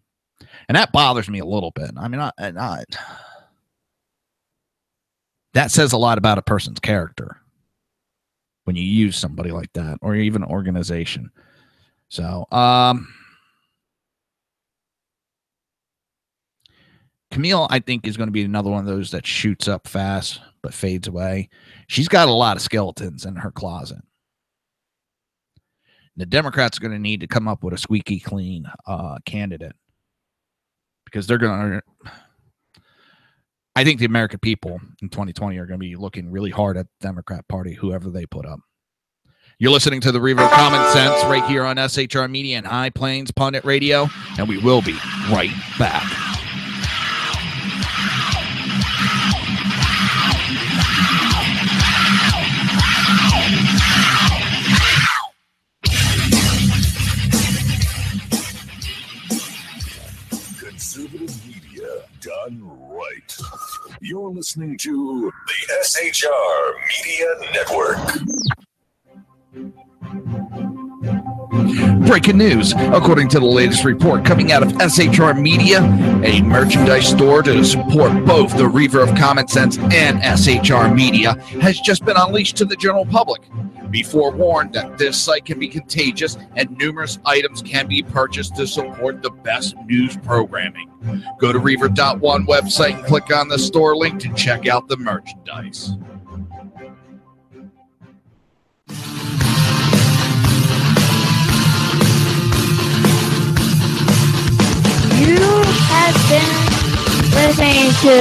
And that bothers me a little bit. I mean, that says a lot about a person's character when you use somebody like that, or even an organization. So, Camille, I think, is going to be another one of those that shoots up fast but fades away. She's got a lot of skeletons in her closet. The Democrats are going to need to come up with a squeaky clean candidate, because they're going to... I think the American people in 2020 are going to be looking really hard at the Democrat Party, whoever they put up. You're listening to the Reaver of Common Sense right here on SHR Media and High Plains Pundit Radio, and we will be right back. Conservative media done right. You're listening to the SHR Media Network. Breaking news. According to the latest report coming out of SHR Media, a merchandise store to support both the Reaver of Common Sense and SHR Media has just been unleashed to the general public. Be forewarned that this site can be contagious and numerous items can be purchased to support the best news programming. Go to Reaver.one website and click on the store link to check out the merchandise. You have been listening to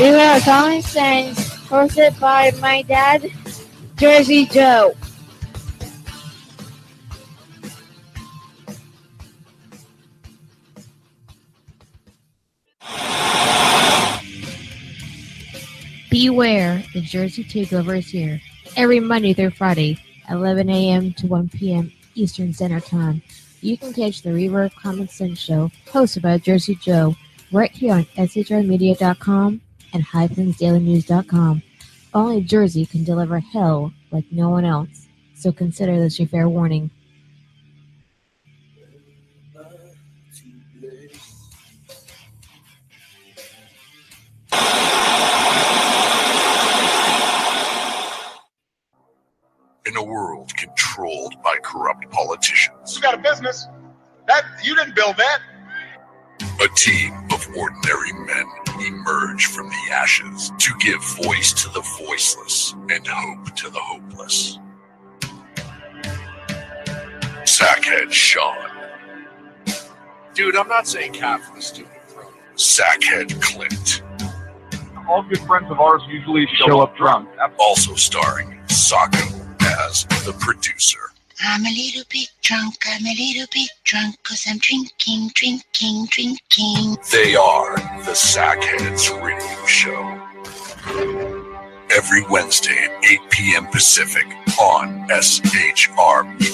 Reaver of Common Sense, hosted by my dad, Jersey Joe. Beware, the Jersey Takeover is here. Every Monday through Friday, 11 a.m. to 1 p.m. Eastern Standard Time. You can catch the Reaver of Common Sense show, hosted by Jersey Joe, right here on shrmedia.com and highplainsdailynews.com. Only Jersey can deliver hell like no one else, so consider this your fair warning. In a world controlled by corrupt politicians, You got a business. That you didn't build that. a team of ordinary men emerge from the ashes to give voice to the voiceless and hope to the hopeless. Sackhead Sean, Dude, I'm not saying capitalist, stupid, bro. Sackhead Clint, All good friends of ours usually show up drunk. also starring Sacco as the producer. I'm a little bit drunk, I'm a little bit drunk, 'cause I'm drinking, drinking, drinking. They are the Sackheads Radio Show. Every Wednesday at 8 p.m. Pacific on shrmedia.com.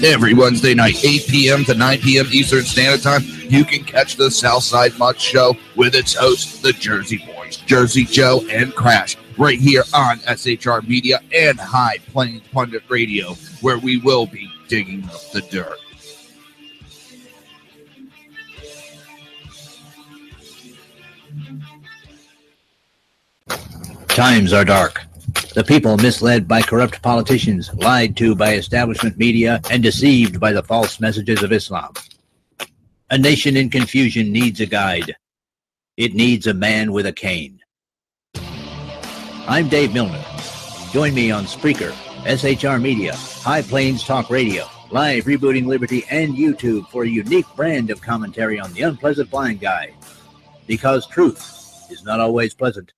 Every Wednesday night, 8 p.m. to 9 p.m. Eastern Standard Time, you can catch the Southside Mutt Show with its hosts, the Jersey Boys, Jersey Joe and Crash, right here on SHR Media and High Plains Pundit Radio, where we will be digging up the dirt. Times are dark. The people misled by corrupt politicians, lied to by establishment media, and deceived by the false messages of Islam. A nation in confusion needs a guide. It needs a man with a cane. I'm Dave Milner. Join me on Spreaker, SHR Media, High Plains Talk Radio, Live Rebooting Liberty, and YouTube for a unique brand of commentary on the unpleasant blind guy. Because truth is not always pleasant.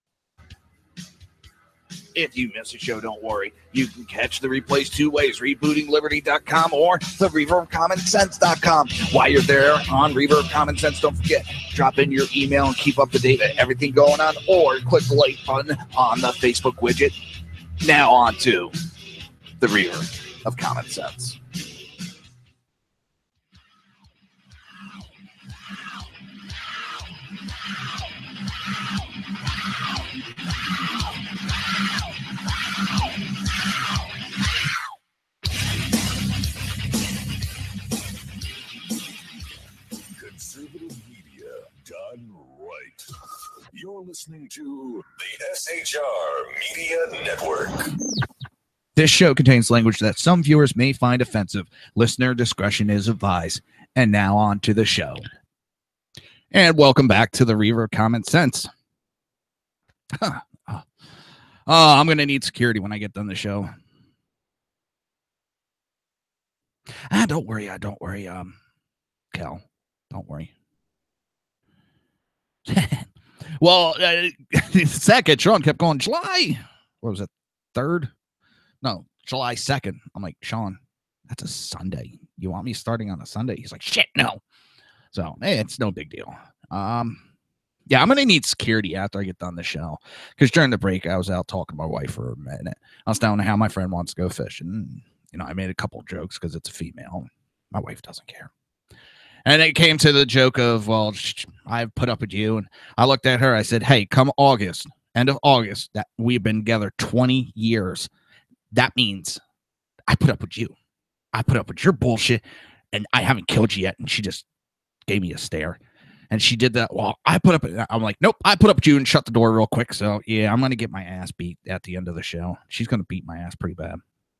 If you miss a show, don't worry. You can catch the replays two ways, rebootingliberty.com or the reaverofcommonsense.com. While you're there on Reaver of Common Sense, don't forget, drop in your email and keep up to date with everything going on, or click the like button on the Facebook widget. Now on to the Reaver of Common Sense. Conservative media done right. You're listening to the SHR Media Network. This show contains language that some viewers may find offensive. Listener discretion is advised. And now on to the show. And welcome back to the Reaver of Common Sense. I'm going to need security when I get done the show. Don't worry. Cal. Don't worry. Well, second, Sean kept going, July. What was it? 3rd? No, July 2nd. I'm like, Sean, that's a Sunday. You want me starting on a Sunday? He's like, shit, no. So, hey, it's no big deal. Yeah, I'm going to need security after I get done the show. Because during the break, I was out talking to my wife for a minute. I was telling her how my friend wants to go fishing. You know, I made a couple of jokes because it's a female. My wife doesn't care. And it came to the joke of, well, I've put up with you. And I looked at her. I said, hey, come August, end of August, that we've been together 20 years. That means I put up with you. I put up with your bullshit, and I haven't killed you yet. And she just gave me a stare. And she did that. Well, I put up. I'm like, nope, I put up with you and shut the door real quick. So, yeah, I'm going to get my ass beat at the end of the show. She's going to beat my ass pretty bad.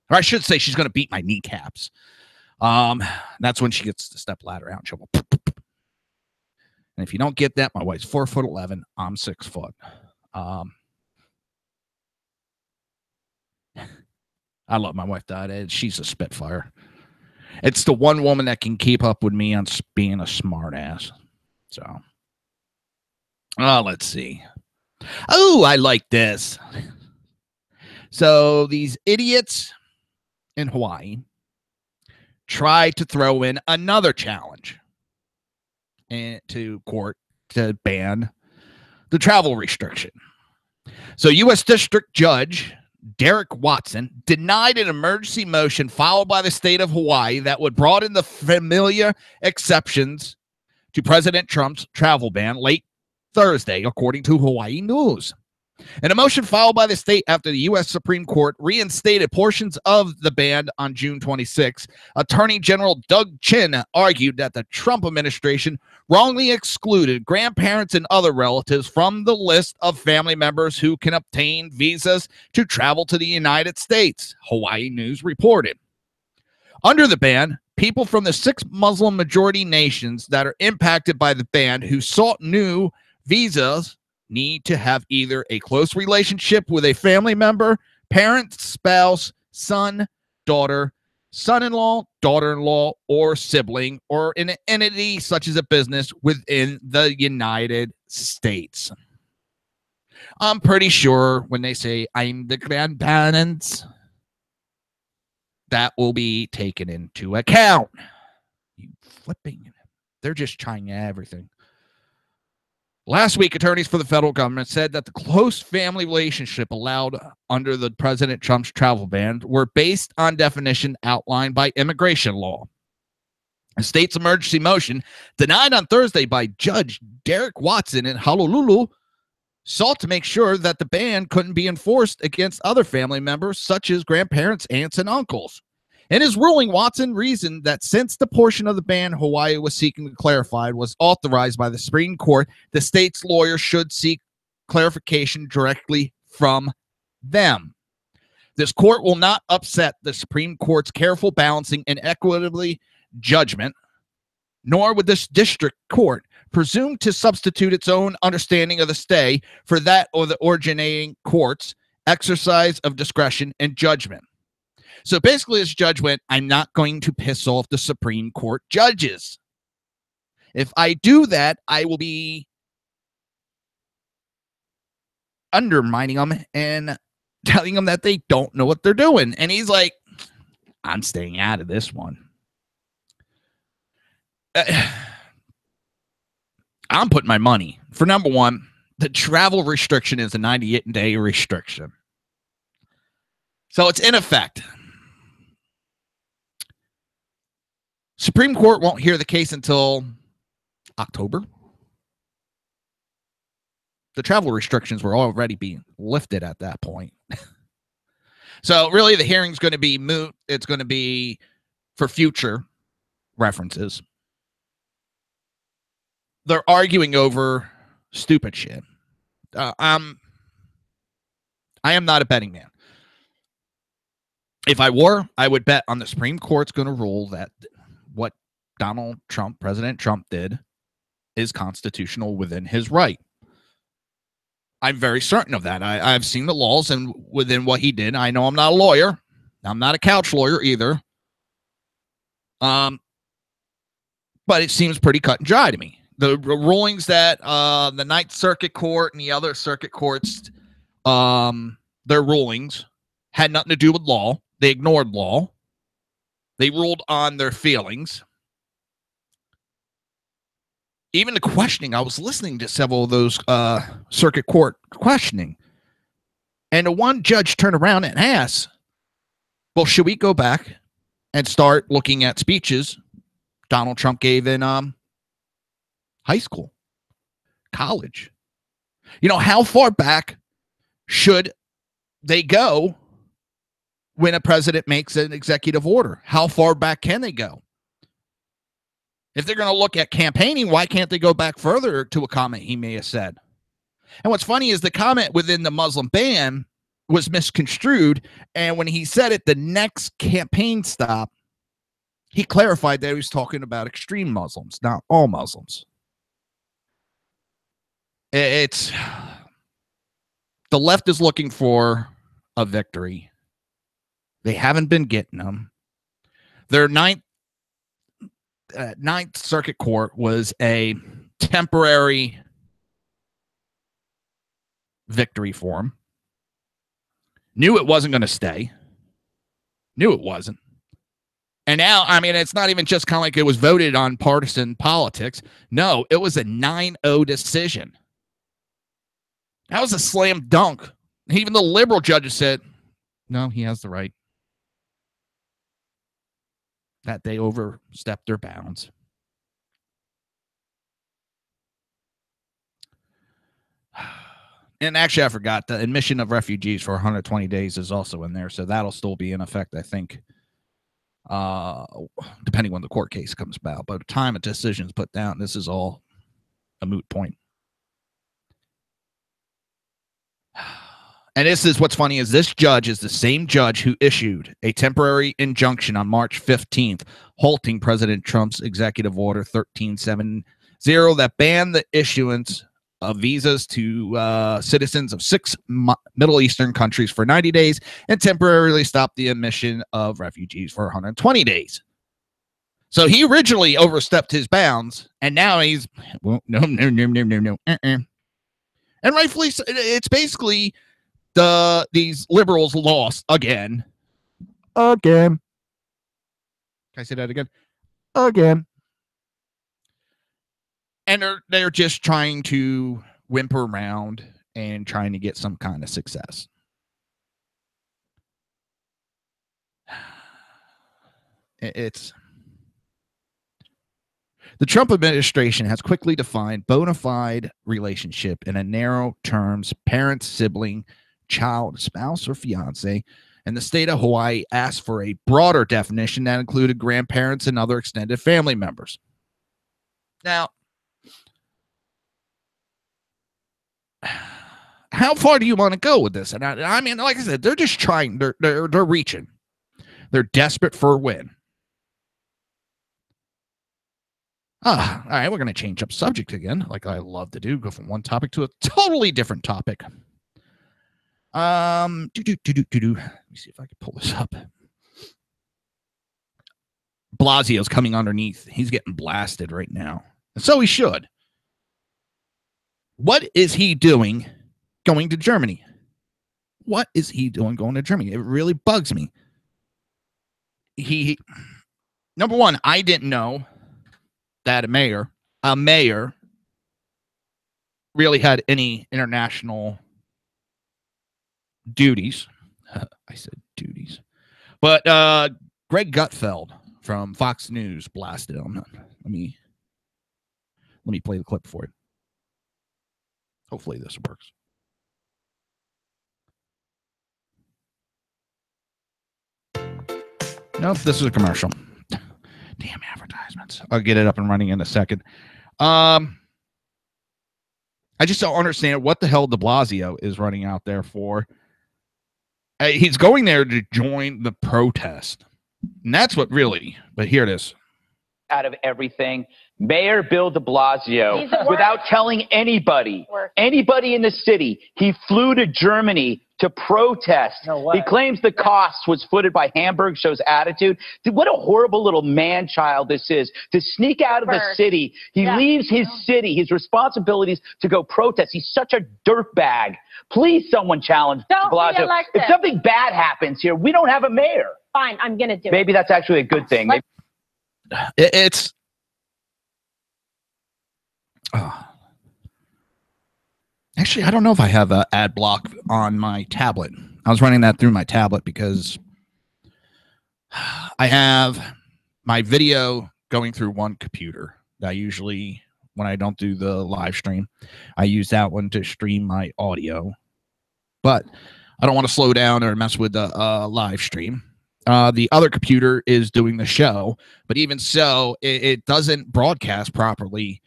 Or I should say she's going to beat my kneecaps. That's when she gets the step ladder out. And she'll go, poop, poop, poop. And if you don't get that, my wife's 4'11". I'm 6 foot. I love my wife, Dad. She's a spitfire. It's the one woman that can keep up with me on being a smart ass. So, let's see. Oh, I like this. So these idiots in Hawaii try to throw in another challenge into court to ban the travel restriction. So U.S. District Judge Derek Watson denied an emergency motion filed by the state of Hawaii that would broaden the familiar exceptions to President Trump's travel ban late Thursday, according to Hawaii News. In a motion filed by the state after the U.S. Supreme Court reinstated portions of the ban on June 26, Attorney General Doug Chin argued that the Trump administration wrongly excluded grandparents and other relatives from the list of family members who can obtain visas to travel to the United States, Hawaii News reported. Under the ban, people from the 6 Muslim majority nations that are impacted by the ban who sought new visas need to have either a close relationship with a family member, parent, spouse, son, daughter, son-in-law, daughter-in-law, or sibling, or an entity such as a business within the United States. I'm pretty sure when they say I'm the grandparents, that will be taken into account. You flipping. They're just trying everything. Last week, attorneys for the federal government said that the close family relationship allowed under the President Trump's travel ban were based on definition outlined by immigration law. The state's emergency motion, denied on Thursday by Judge Derek Watson in Honolulu, sought to make sure that the ban couldn't be enforced against other family members such as grandparents, aunts, and uncles. In his ruling, Watson reasoned that since the portion of the ban Hawaii was seeking to clarify was authorized by the Supreme Court, the state's lawyers should seek clarification directly from them. This court will not upset the Supreme Court's careful balancing and equitably judgment, nor would this district court presume to substitute its own understanding of the stay for that of the originating court's exercise of discretion and judgment. So basically, this judge went, I'm not going to piss off the Supreme Court judges. If I do that, I will be undermining them and telling them that they don't know what they're doing. And he's like, I'm staying out of this one. I'm putting my money. For number one, the travel restriction is a 98-day restriction. So it's in effect. Supreme Court won't hear the case until October. The travel restrictions were already being lifted at that point. So really the hearing's going to be moot. It's going to be for future references. They're arguing over stupid shit. I am not a betting man. If I were, I would bet on the Supreme Court's going to rule that what Donald Trump, President Trump, did is constitutional within his right. I'm very certain of that. I've seen the laws, and within what he did, I know I'm not a lawyer. I'm not a couch lawyer either. But it seems pretty cut and dry to me. The rulings that the Ninth Circuit Court and the other circuit courts, their rulings had nothing to do with law. They ignored law. They ruled on their feelings. Even the questioning, I was listening to several of those circuit court questioning. And the one judge turned around and asked, well, should we go back and start looking at speeches Donald Trump gave in high school, college? You know, how far back should they go when a president makes an executive order? How far back can they go? If they're going to look at campaigning, why can't they go back further to a comment he may have said? And what's funny is the comment within the Muslim ban was misconstrued. And when he said it, the next campaign stop, he clarified that he was talking about extreme Muslims, not all Muslims. It's the left is looking for a victory. They haven't been getting them. Their Ninth Circuit Court was a temporary victory for them. Knew it wasn't going to stay. Knew it wasn't. And now, I mean, it's not even just kind of like it was voted on partisan politics. No, it was a 9-0 decision. That was a slam dunk. Even the liberal judges said, no, he has the right. That they overstepped their bounds. And actually, I forgot the admission of refugees for 120 days is also in there. So that'll still be in effect, I think, depending when the court case comes about. By the time a decision is put down, this is all a moot point. And this is what's funny is this judge is the same judge who issued a temporary injunction on March 15th, halting President Trump's executive order 1370 that banned the issuance of visas to citizens of 6 Middle Eastern countries for 90 days and temporarily stopped the admission of refugees for 120 days. So he originally overstepped his bounds, and now he's, well, no. And rightfully, it's basically these liberals lost again. Can I say that again? Again. And they're just trying to whimper around and trying to get some kind of success. It's the Trump administration has quickly defined bona fide relationship in a narrow terms: parent, sibling, child, spouse, or fiance. And the state of Hawaii asked for a broader definition that included grandparents and other extended family members. Now, how far do you want to go with this? And I mean, like I said, they're just trying. They're reaching. They're desperate for a win. All right, we're going to change up subject again, like I love to do. Go from one topic to a totally different topic. Let me see if I can pull this up. Blasio's coming underneath. He's getting blasted right now. And so he should. What is he doing going to Germany? What is he doing going to Germany? It really bugs me. He number one, I didn't know that a mayor really had any international duties. I said duties. But Greg Gutfeld from Fox News blasted him. Let me play the clip for you. Hopefully this works. Nope, this is a commercial. Damn advertisements. I'll get it up and running in a second. I just don't understand what the hell de Blasio is running out there for. He's going there to join the protest. And that's what really, but here it is. Out of everything. Mayor Bill de Blasio, without telling anybody in the city, he flew to Germany to protest. No way. He claims the cost was footed by Hamburg, shows attitude. Dude, what a horrible little man-child this is, to sneak out of the city. He leaves his city, his responsibilities to go protest. He's such a dirtbag. Please, someone challenge de Blasio. Re-elect If him. something bad happens here, we don't have a mayor. Fine, I'm going to do it. Maybe that's actually a good thing. It's actually, I don't know if I have an ad block on my tablet. I was running that through my tablet because I have my video going through one computer. I usually, when I don't do the live stream, I use that one to stream my audio. But I don't want to slow down or mess with the live stream. The other computer is doing the show, but even so, it doesn't broadcast properly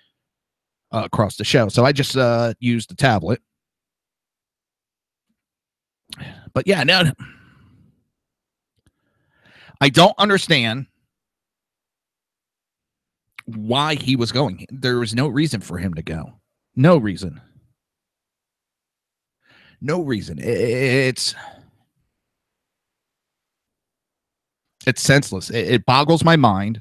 across the show. So I just use the tablet. But yeah, no, I don't understand why he was going. There was no reason for him to go. No reason. No reason. It's senseless. It boggles my mind.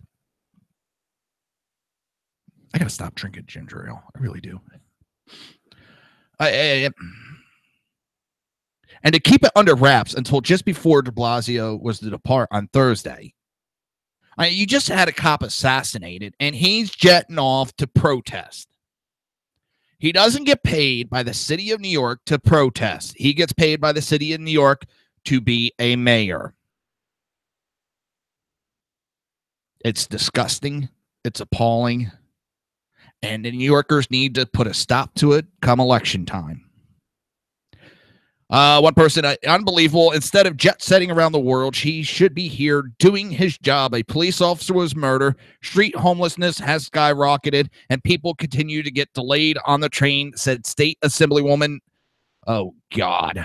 I gotta stop drinking ginger ale. I really do. And to keep it under wraps until just before de Blasio was to depart on Thursday. You just had a cop assassinated, and he's jetting off to protest. He doesn't get paid by the city of New York to protest. He gets paid by the city of New York to be a mayor. It's disgusting. It's appalling. And the New Yorkers need to put a stop to it come election time. One person, unbelievable. Instead of jet setting around the world, he should be here doing his job. A police officer was murdered. Street homelessness has skyrocketed, and people continue to get delayed on the train, said State Assemblywoman. Oh, God.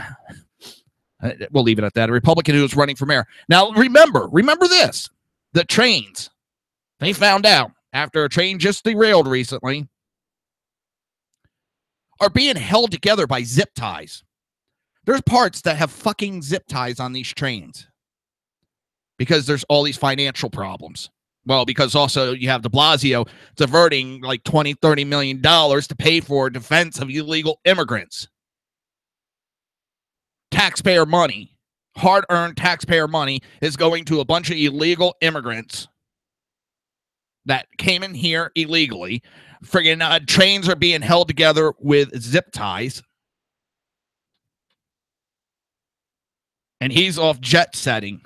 We'll leave it at that. A Republican who was running for mayor. Now, remember this. The trains, they found out after a train just derailed recently, are being held together by zip ties. There's parts that have fucking zip ties on these trains because there's all these financial problems. Well, because also you have de Blasio diverting like $20-30 million to pay for defense of illegal immigrants. Taxpayer money, hard-earned taxpayer money is going to a bunch of illegal immigrants that came in here illegally. Friggin' trains are being held together with zip ties. And he's off jet setting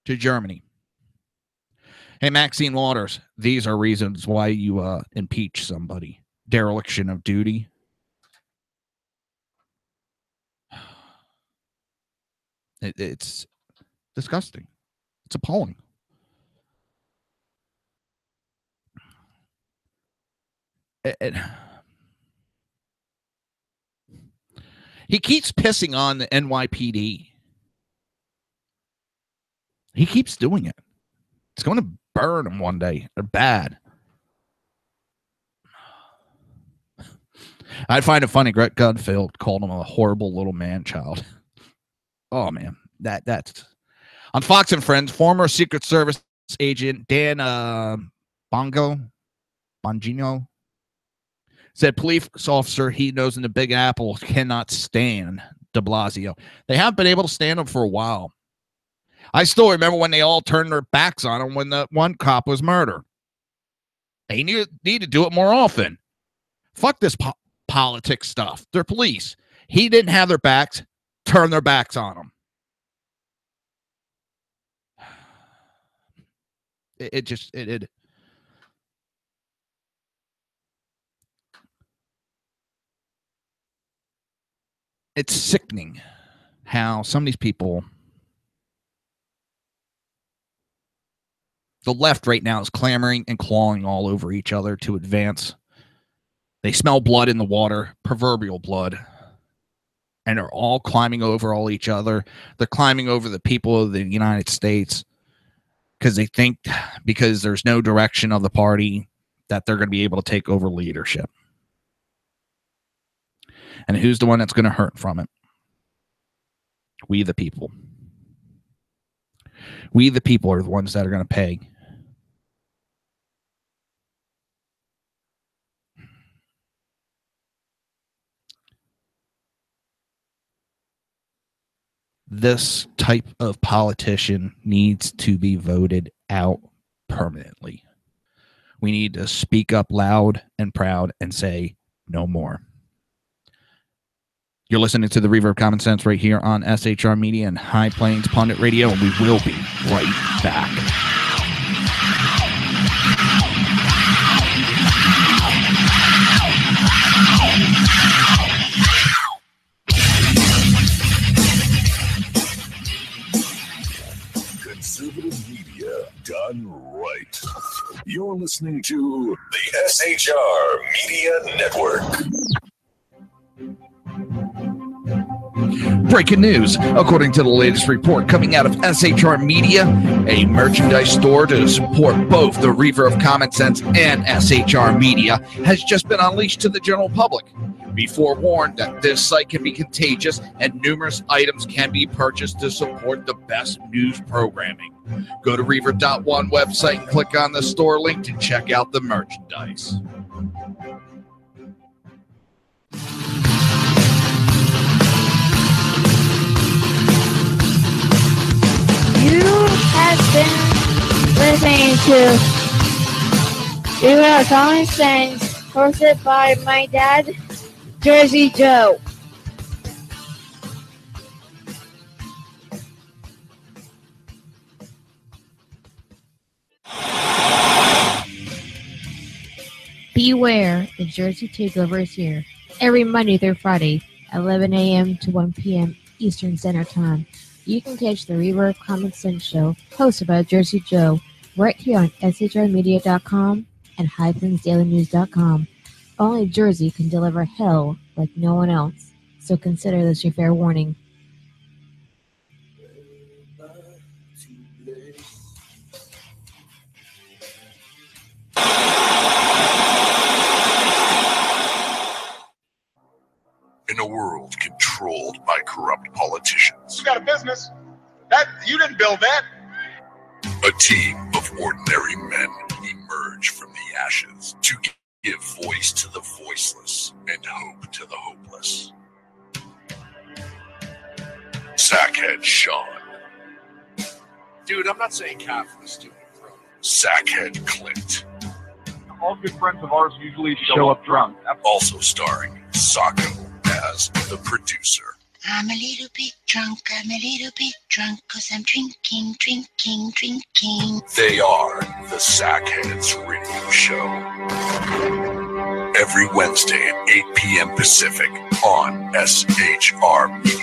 to Germany. Hey, Maxine Waters, these are reasons why you impeach somebody. Dereliction of duty. It's disgusting. It's appalling. He keeps pissing on the NYPD. He keeps doing it. It's going to burn him one day. They're bad. I find it funny. Greg Gudfield called him a horrible little man-child. Oh, man. That's... On Fox and Friends, former Secret Service agent Dan Bongino said police officer he knows in the Big Apple cannot stand de Blasio. They haven't been able to stand him for a while. I still remember when they all turned their backs on him when the one cop was murdered. They need to do it more often. Fuck this politics stuff. They're police. He didn't have their backs. Turn their backs on him. It's sickening how some of these people, the left right now is clamoring and clawing all over each other to advance. They smell blood in the water, proverbial blood, and they're all climbing over all each other. They're climbing over the people of the United States because they think because there's no direction of the party that they're going to be able to take over leadership. And who's the one that's going to hurt from it? We the people. We the people are the ones that are going to pay. This type of politician needs to be voted out permanently. We need to speak up loud and proud and say no more. You're listening to the Reaver of Common Sense right here on SHR Media and High Plains Pundit Radio, and we will be right back. Conservative media done right. You're listening to the SHR Media Network. Breaking news. According to the latest report coming out of SHR Media, a merchandise store to support both the Reaver of Common Sense and SHR Media has just been unleashed to the general public. Be forewarned that this site can be contagious and numerous items can be purchased to support the best news programming. Go to Reaver.one website and click on the store link to check out the merchandise. You have been listening to Reaver of Common Sense, hosted by my dad, Jersey Joe. Beware, the Jersey Takeover is here. Every Monday through Friday, 11 a.m. to 1 p.m. Eastern Standard Time. You can catch the Reaver of Common Sense show, hosted by Jersey Joe, right here on shrmedia.com and highlandsdailynews.com. Only Jersey can deliver hell like no one else, so consider this your fair warning. In a world controlled by corrupt politicians, You got a business. That you didn't build that. a team of ordinary men emerge from the ashes to give voice to the voiceless and hope to the hopeless. Sackhead Sean, Dude, I'm not saying capitalist, dude. Sackhead Clint, All good friends of ours usually show up drunk. also starring Sacco as the producer. I'm a little bit drunk, cause I'm drinking. They are the Sackheads Radio Show. Every Wednesday at 8 p.m. Pacific on shrmedia.com.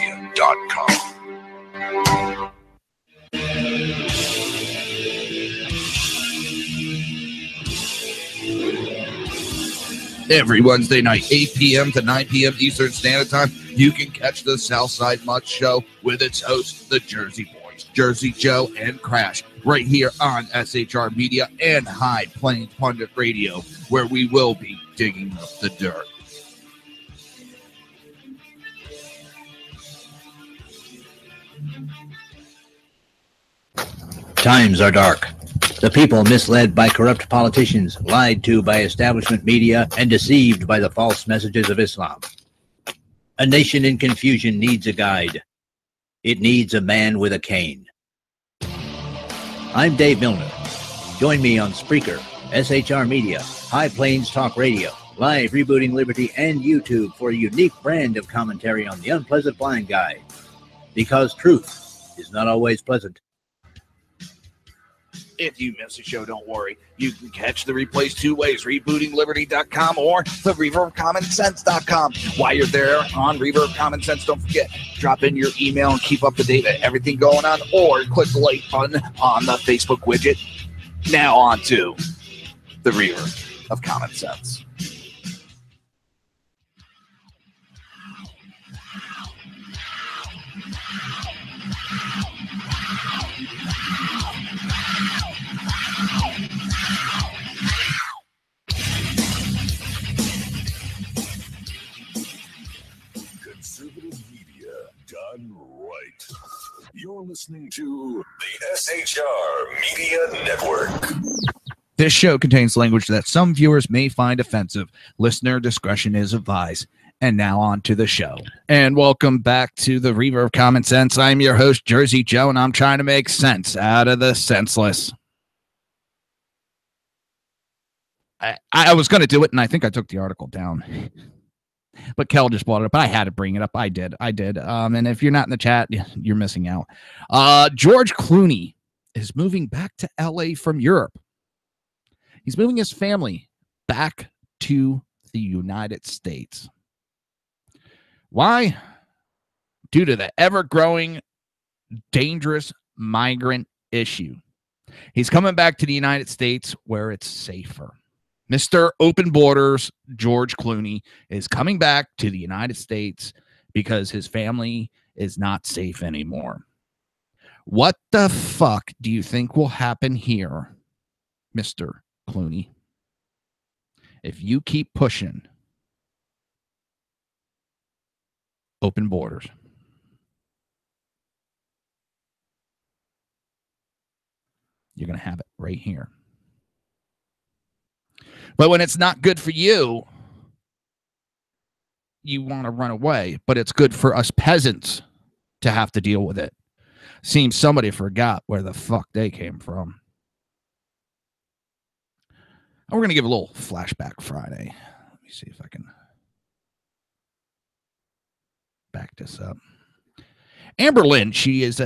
Every Wednesday night, 8 p.m. to 9 p.m. Eastern Standard Time, you can catch the Southside Mutt Show with its hosts, the Jersey Boys, Jersey Joe and Crash, right here on SHR Media and High Plains Pundit Radio, where we will be digging up the dirt. Times are dark. The people misled by corrupt politicians, lied to by establishment media, and deceived by the false messages of Islam. A nation in confusion needs a guide. It needs a man with a cane. I'm Dave Milner. Join me on Spreaker, SHR Media, High Plains Talk Radio, Live Rebooting Liberty, and YouTube for a unique brand of commentary on the unpleasant blind guide. Because truth is not always pleasant. If you miss a show, don't worry. You can catch the replays two ways, rebootingliberty.com or the Reaver of Common Sense.com. While you're there on Reaver of Common Sense, don't forget, drop in your email and keep up to date with everything going on, or click the like button on the Facebook widget. Now on to the Reaver of Common Sense. done right. You're listening to the SHR Media Network. This show contains language that some viewers may find offensive. Listener discretion is advised. And now on to the show. And welcome back to the Reaver of Common Sense. I'm your host, Jersey Joe, and I'm trying to make sense out of the senseless. I was going to do it, and I think I took the article down. But Kel just brought it up. I had to bring it up. I did. And if you're not in the chat, you're missing out. George Clooney is moving back to L.A. from Europe. He's moving his family back to the United States. Why? Due to the ever-growing, dangerous migrant issue. He's coming back to the United States where it's safer. Mr. Open Borders, George Clooney, is coming back to the United States because his family is not safe anymore. What the fuck do you think will happen here, Mr. Clooney, if you keep pushing open borders? You're going to have it right here. But when it's not good for you, you want to run away. But it's good for us peasants to have to deal with it. Seems somebody forgot where the fuck they came from. And we're going to give a little flashback Friday. Let me see if I can back this up. Amber Lynn, she is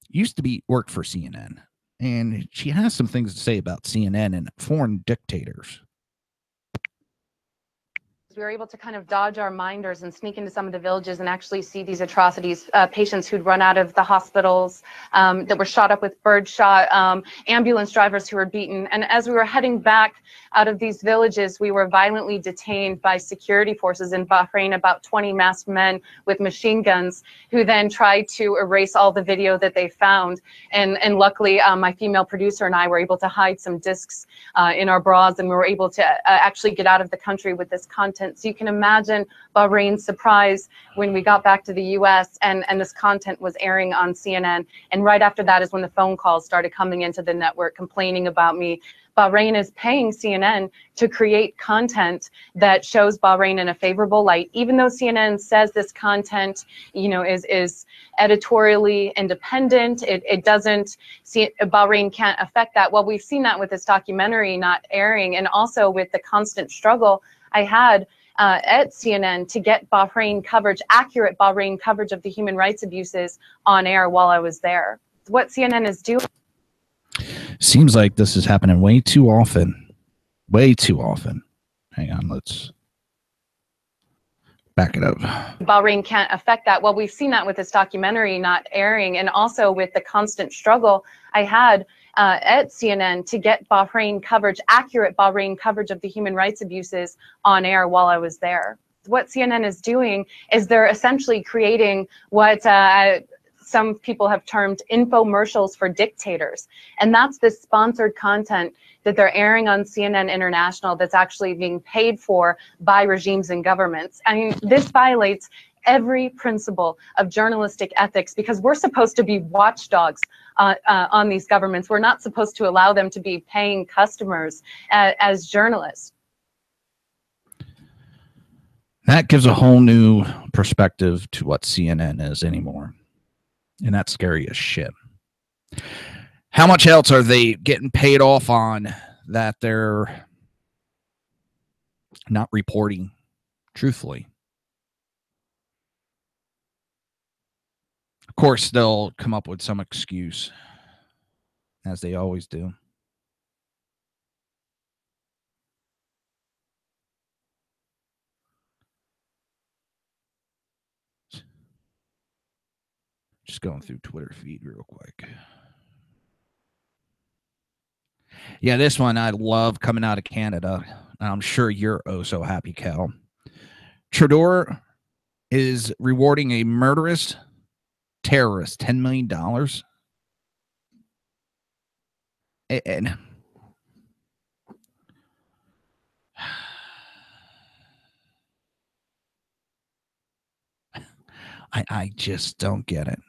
used to worked for CNN. And she has some things to say about CNN and foreign dictators. We were able to kind of dodge our minders and sneak into some of the villages and actually see these atrocities, patients who'd run out of the hospitals, that were shot up with birdshot, ambulance drivers who were beaten. And as we were heading back out of these villages, we were violently detained by security forces in Bahrain, about 20 masked men with machine guns, who then tried to erase all the video that they found. And luckily, my female producer and I were able to hide some discs in our bras, and we were able to actually get out of the country with this content. So you can imagine Bahrain's surprise when we got back to the US and this content was airing on CNN. And right after that is when the phone calls started coming into the network complaining about me. Bahrain is paying CNN to create content that shows Bahrain in a favorable light, even though CNN says this content, you know, is editorially independent. It doesn't see Bahrain can't affect that. Well, we've seen that with this documentary not airing, and also with the constant struggle I had at CNN to get Bahrain coverage, accurate Bahrain coverage of the human rights abuses on air while I was there. What CNN is doing. Seems like this is happening way too often. Way too often. Hang on, let's back it up. Bahrain can't affect that. Well, we've seen that with this documentary not airing, and also with the constant struggle I had at CNN to get Bahrain coverage, accurate Bahrain coverage of the human rights abuses on air while I was there. What CNN is doing is they're essentially creating what some people have termed infomercials for dictators. And that's this sponsored content that they're airing on CNN International that's actually being paid for by regimes and governments. I mean, this violates every principle of journalistic ethics, because we're supposed to be watchdogs on these governments. We're not supposed to allow them to be paying customers as journalists. That gives a whole new perspective to what CNN is anymore. And that's scary as shit. How much else are they getting paid off on that they're not reporting truthfully? Of course, they'll come up with some excuse, as they always do. Just going through Twitter feed real quick. Yeah, this one I love coming out of Canada. I'm sure you're oh so happy, Cal. Trudeau is rewarding a murderous terrorist $10 million. And I just don't get it.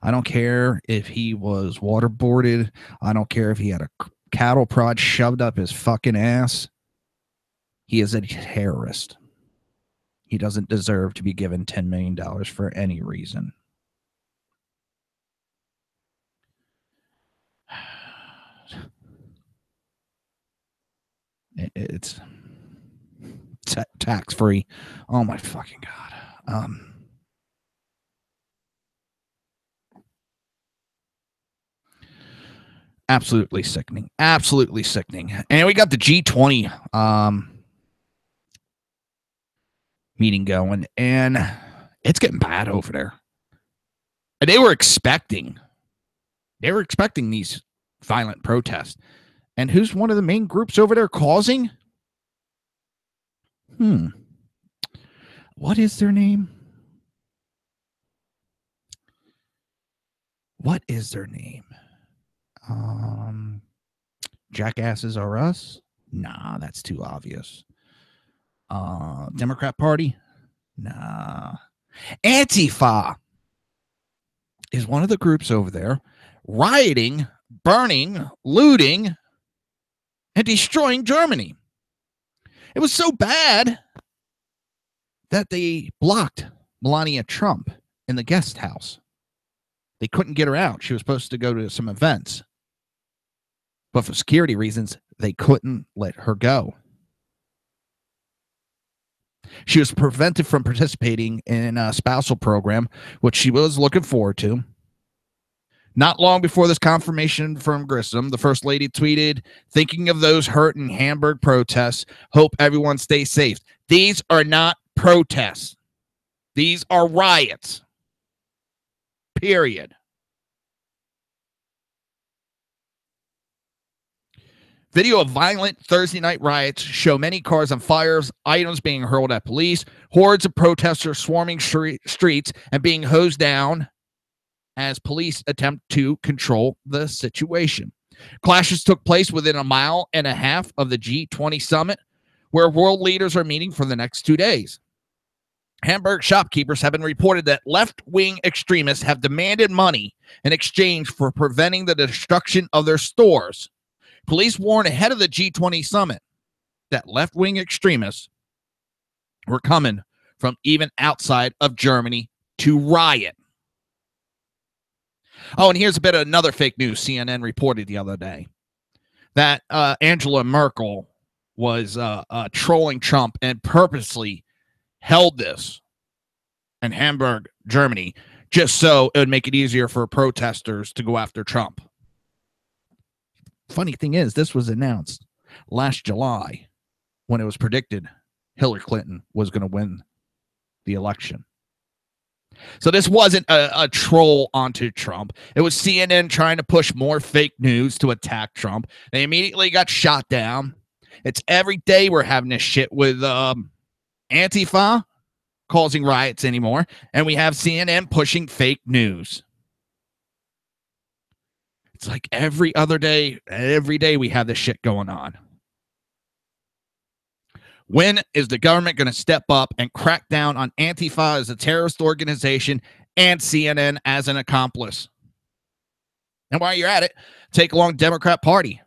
I don't care if he was waterboarded. I don't care if he had a cattle prod shoved up his fucking ass. He is a terrorist. He doesn't deserve to be given $10 million for any reason. It's tax-free. Oh my fucking God. Absolutely sickening. Absolutely sickening. And we got the G20 meeting going, and it's getting bad over there. And they were expecting these violent protests. And who's one of the main groups over there causing? What is their name? What is their name? Jackasses Are Us? Nah, that's too obvious. Democrat Party? Nah. Antifa is one of the groups over there rioting, burning, looting, and destroying Germany. It was so bad that they blocked Melania Trump in the guest house. They couldn't get her out. She was supposed to go to some events. But for security reasons, they couldn't let her go. She was prevented from participating in a spousal program, which she was looking forward to. Not long before this confirmation from Grissom, the First Lady tweeted, "Thinking of those hurt in Hamburg protests. Hope everyone stays safe." These are not protests. These are riots. Period. Video of violent Thursday night riots show many cars on fire, items being hurled at police, hordes of protesters swarming streets and being hosed down as police attempt to control the situation. Clashes took place within a mile and a half of the G20 summit, where world leaders are meeting for the next 2 days. Hamburg shopkeepers have been reported that left-wing extremists have demanded money in exchange for preventing the destruction of their stores. Police warned ahead of the G20 summit that left-wing extremists were coming from even outside of Germany to riot. Oh, and here's a bit of another fake news CNN reported the other day, that Angela Merkel was trolling Trump and purposely held this in Hamburg, Germany, just so it would make it easier for protesters to go after Trump. Funny thing is, this was announced last July when it was predicted Hillary Clinton was going to win the election. So this wasn't a troll onto Trump. It was CNN trying to push more fake news to attack Trump. They immediately got shot down. It's every day we're having this shit with Antifa causing riots anymore, and we have CNN pushing fake news. It's like every day we have this shit going on. When is the government going to step up and crack down on Antifa as a terrorist organization and CNN as an accomplice? And while you're at it, take along Democrat Party.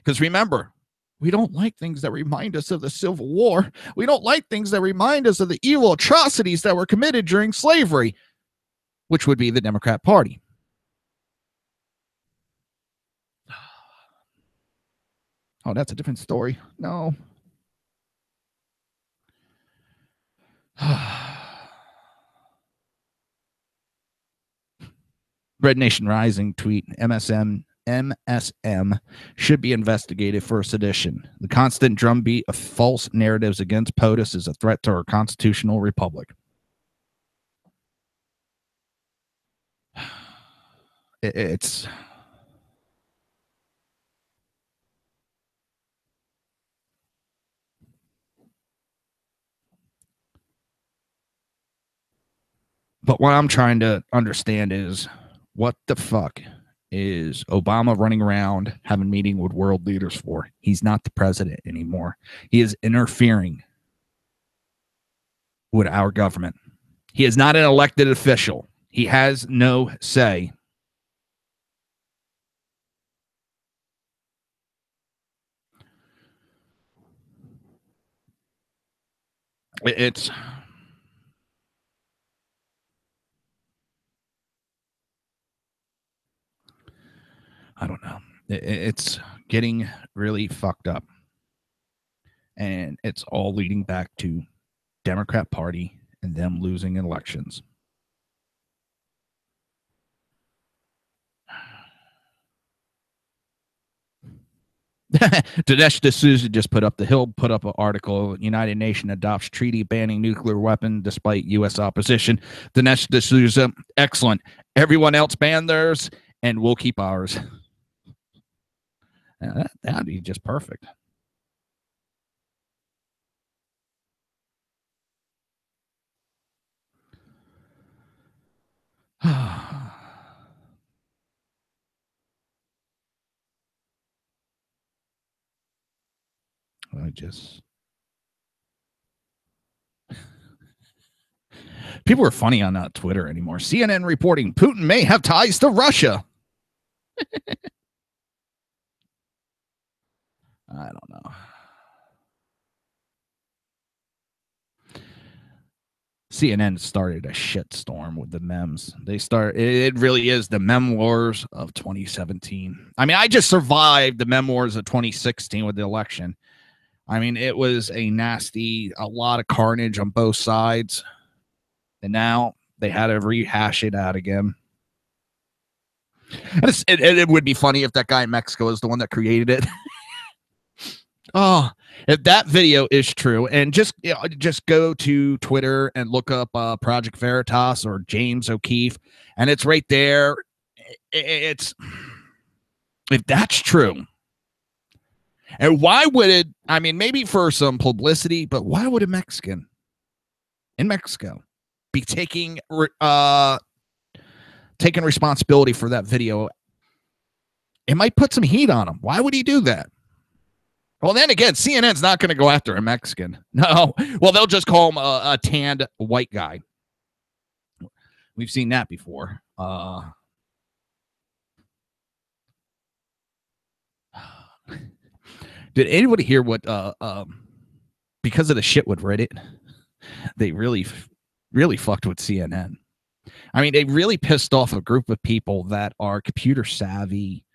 Because remember, we don't like things that remind us of the Civil War. We don't like things that remind us of the evil atrocities that were committed during slavery, which would be the Democrat Party. Oh, that's a different story. No. Red Nation Rising tweet, MSM should be investigated for sedition. The constant drumbeat of false narratives against POTUS is a threat to our constitutional republic. It's... But what I'm trying to understand is, what the fuck is Obama running around having a meeting with world leaders for? He's not the president anymore. He is interfering with our government. He is not an elected official. He has no say. It's I don't know. It's getting really fucked up. And it's all leading back to Democrat Party and them losing elections. Dinesh D'Souza just put up an article. United Nations adopts treaty banning nuclear weapon despite U.S. opposition. Dinesh D'Souza, excellent. Everyone else ban theirs, and we'll keep ours. That'd be just perfect. People are funny on Twitter anymore. CNN reporting Putin may have ties to Russia. I don't know. CNN started a shitstorm with the memes. It really is the memoirs of 2017. I mean, I just survived the memoirs of 2016 with the election. I mean, it was a lot of carnage on both sides. And now they had to rehash it out again. And it would be funny if that guy in Mexico is the one that created it. Oh, if that video is true, and just go to Twitter and look up Project Veritas or James O'Keefe, and it's right there. If that's true, and why would it? I mean, maybe for some publicity, but why would a Mexican in Mexico be taking responsibility for that video? It might put some heat on him. Why would he do that? Well, then again, CNN's not going to go after a Mexican. No. Well, they'll just call him a tanned white guy. We've seen that before. Did anybody hear what, because of the shit with Reddit, they really fucked with CNN. I mean, they really pissed off a group of people that are computer savvy.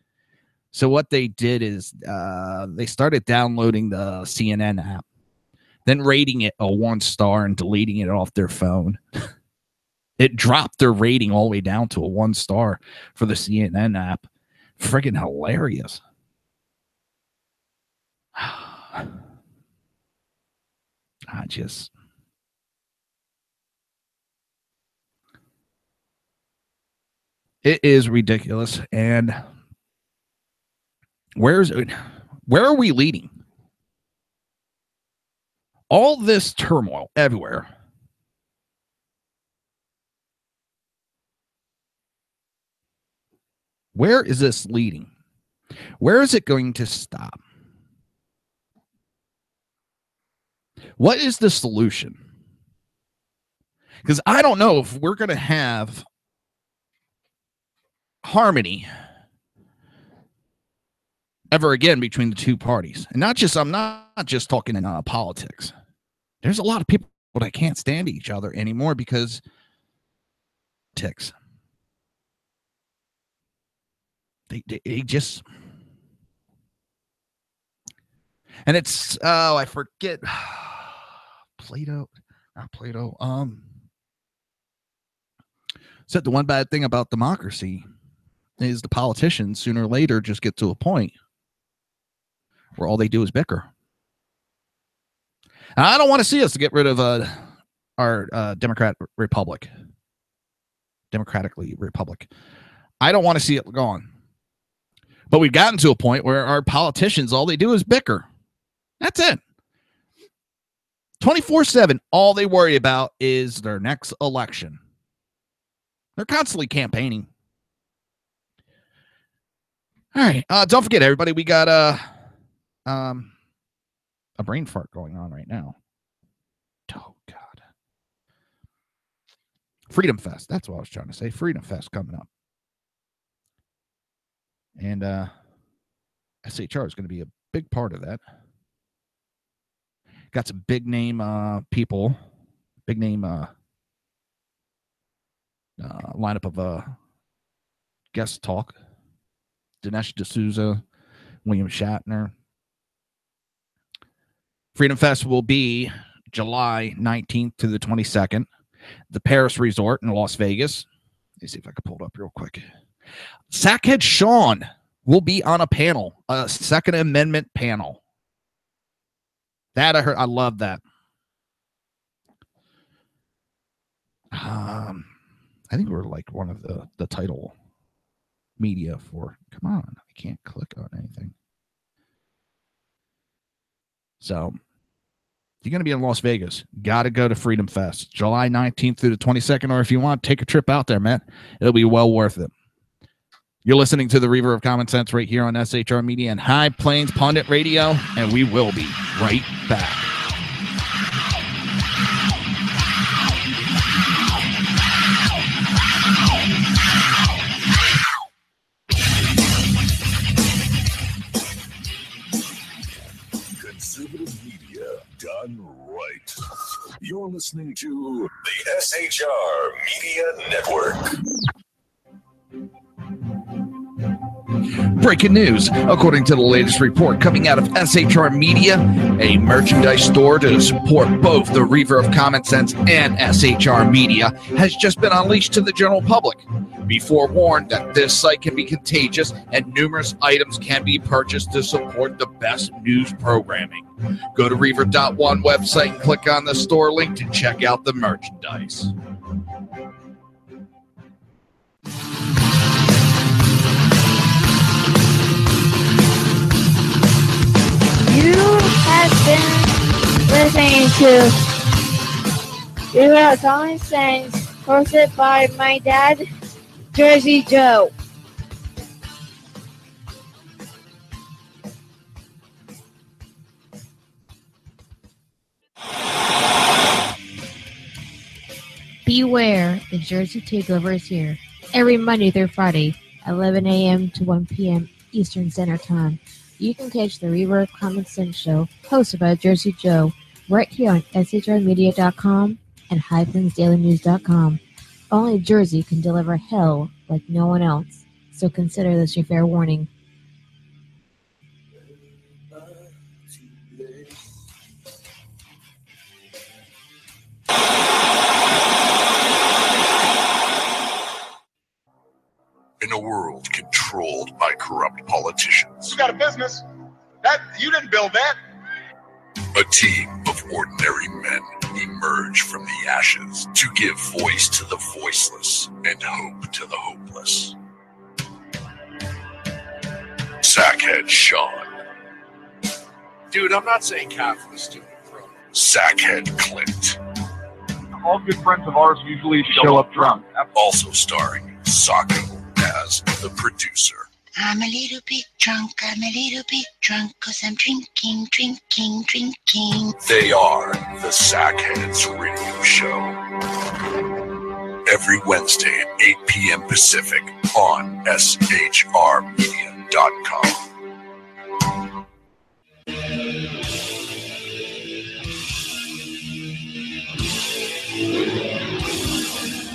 So what they did is they started downloading the CNN app, then rating it a 1-star and deleting it off their phone. It dropped their rating all the way down to a 1-star for the CNN app. Friggin' hilarious. It is ridiculous. And where are we leading? All this turmoil everywhere. Where is this leading? Where is it going to stop? What is the solution? Because I don't know if we're going to have harmony ever again between the two parties. And I'm not just talking in politics. There's a lot of people that can't stand each other anymore because politics. They just, and it's, I forget, not Plato. Said the one bad thing about democracy is the politicians sooner or later just get to a point where all they do is bicker. And I don't want to see us get rid of our democratically republic. I don't want to see it gone. But we've gotten to a point where our politicians, all they do is bicker. That's it. 24/7, all they worry about is their next election. They're constantly campaigning. All right. Don't forget, everybody, we got a brain fart going on right now. Oh, God. Freedom Fest. That's what I was trying to say. Freedom Fest coming up. And SHR is going to be a big part of that. Got some big name people, big name lineup of guest talk. Dinesh D'Souza, William Shatner. Freedom Fest will be July 19th to the 22nd. The Paris Resort in Las Vegas. Let me see if I can pull it up real quick. Sackhead Sean will be on a panel, a Second Amendment panel. That I heard. I love that. I think we're like one of the title media for. Come on, I can't click on anything. So, if you're going to be in Las Vegas, got to go to Freedom Fest, July 19th through the 22nd, or if you want, take a trip out there, man. It'll be well worth it. You're listening to the Reaver of Common Sense right here on SHR Media and High Plains Pundit Radio, and we will be right back. Conservative media done right. You're listening to the SHR Media Network. Breaking news. According to the latest report coming out of SHR Media, a merchandise store to support both the Reaver of Common Sense and SHR Media has just been unleashed to the general public. Be forewarned that this site can be contagious and numerous items can be purchased to support the best news programming. Go to Reaver.one website and click on the store link to check out the merchandise. You have been listening to Reaver of Common Sense, hosted by my dad, Jersey Joe. Beware, the Jersey Takeover is here. Every Monday through Friday, 11 a.m. to 1 p.m. Eastern Standard Time. You can catch the Reaver of Common Sense show, hosted by Jersey Joe, right here on shrmedia.com and highplains.dailynews.com. Only Jersey can deliver hell like no one else, so consider this your fair warning. In a world controlled by corrupt politicians, You got a business. That you didn't build that. a team of ordinary men emerge from the ashes to give voice to the voiceless and hope to the hopeless. Sackhead Sean, Dude, I'm not saying Catholics, stupid bro. Sackhead Clint, All good friends of ours usually show up drunk. also starring Sacco as the producer. I'm a little bit drunk, I'm a little bit drunk, 'cause I'm drinking, drinking, drinking. They are the Sackheads Radio Show. Every Wednesday at 8 p.m. Pacific on shrmedia.com.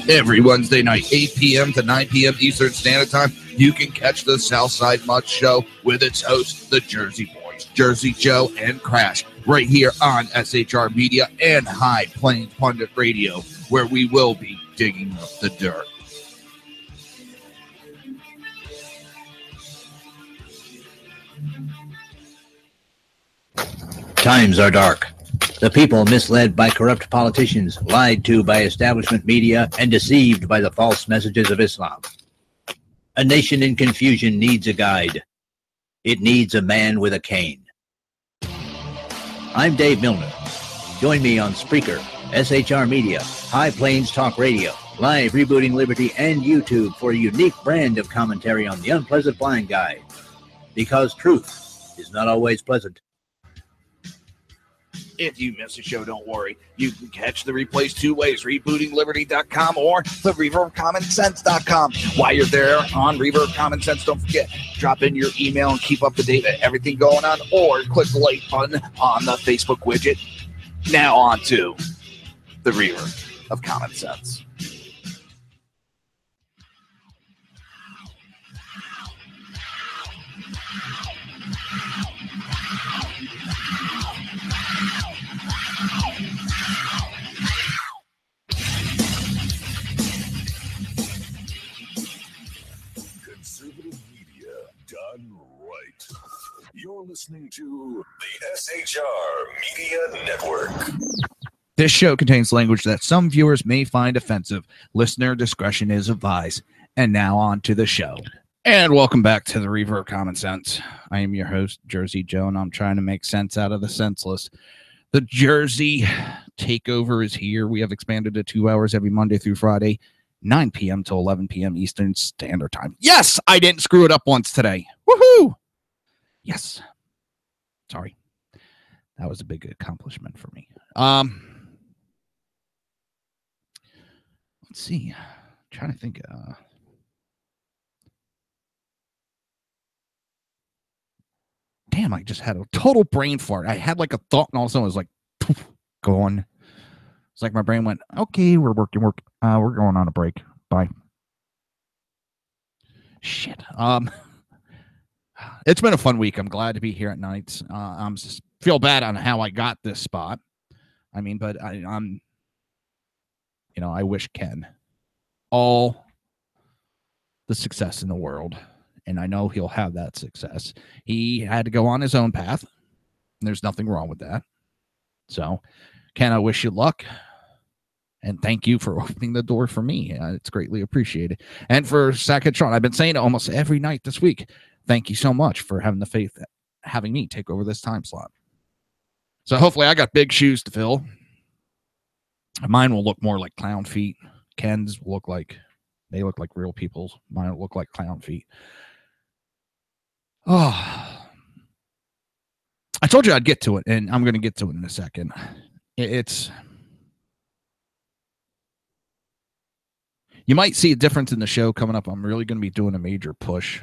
Every Wednesday night, 8 p.m. to 9 p.m. Eastern Standard Time, you can catch the Southside Mutt Show with its hosts, the Jersey Boys, Jersey Joe and Crash, right here on SHR Media and High Plains Pundit Radio, where we will be digging up the dirt. Times are dark. The people misled by corrupt politicians, lied to by establishment media, and deceived by the false messages of Islam. A nation in confusion needs a guide. It needs a man with a cane. I'm Dave Milner. Join me on Spreaker, SHR Media, High Plains Talk Radio, Live Rebooting Liberty, and YouTube for a unique brand of commentary on the unpleasant blind guide. Because truth is not always pleasant. If you miss a show, don't worry. You can catch the replays two ways, rebootingliberty.com or the Reaver of Common Sense.com. While you're there on Reaver of Common Sense, don't forget, drop in your email and keep up to date with everything going on, or click the like button on the Facebook widget. Now on to the Reaver of Common Sense. Conservative media done right. You're listening to the SHR Media Network. This show contains language that some viewers may find offensive. Listener discretion is advised. And now on to the show. And welcome back to the Reaver of Common Sense. I am your host, Jersey Joe, and I'm trying to make sense out of the senseless. The Jersey takeover is here. We have expanded to 2 hours every Monday through Friday, 9 p.m. to 11 p.m. Eastern Standard Time. Yes, I didn't screw it up once today. Woohoo! Yes. Sorry. That was a big accomplishment for me. Let's see. I'm trying to think. Damn, I just had a total brain fart. I had like a thought, and all of a sudden it was like, poof, gone. It's like my brain went, okay, we're going on a break. Bye. Shit. It's been a fun week. I'm glad to be here at nights. I'm just feel bad on how I got this spot. I mean, but I'm, you know, I wish Ken all the success in the world. And I know he'll have that success. He had to go on his own path. And there's nothing wrong with that. So, Ken, I wish you luck. And thank you for opening the door for me. It's greatly appreciated. And for Sackatron, I've been saying it almost every night this week. Thank you so much for having the faith, having me take over this time slot. So hopefully I got big shoes to fill. Mine will look more like clown feet. Ken's will look like, they look like real people's. Mine will look like clown feet. Oh, I told you I'd get to it, and I'm going to get to it in a second. It's, you might see a difference in the show coming up. I'm really going to be doing a major push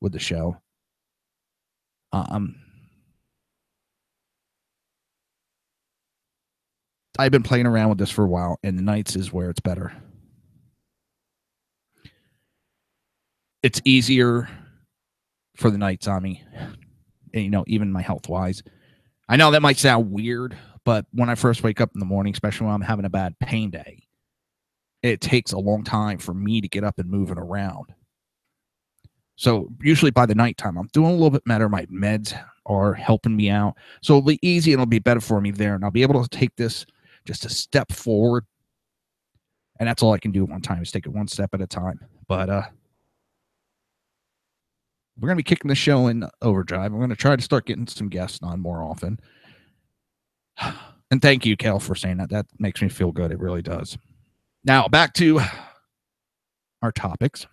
with the show. I've been playing around with this for a while, and the nights is where it's better. It's easier for the nights on me, and, you know, even my health wise. I know that might sound weird, but when I first wake up in the morning, especially when I'm having a bad pain day, it takes a long time for me to get up and moving around. So usually by the nighttime, I'm doing a little bit better. My meds are helping me out. So it'll be easy and it'll be better for me there. And I'll be able to take this just a step forward. And that's all I can do at one time is take it one step at a time. But we're going to be kicking the show in overdrive. I'm going to try to start getting some guests on more often. And thank you, Kel, for saying that. That makes me feel good. It really does. Now, back to our topics.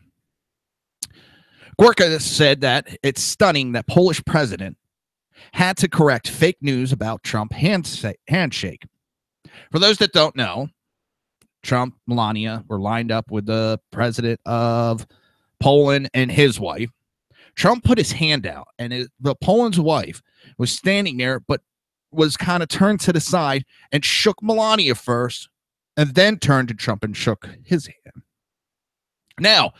Gorka said that it's stunning that Polish president had to correct fake news about Trump handshake. For those that don't know, Trump, Melania were lined up with the president of Poland and his wife. Trump put his hand out, and the Poland's wife was standing there, but was kind of turned to the side and shook Melania first, and then turned to Trump and shook his hand. Now,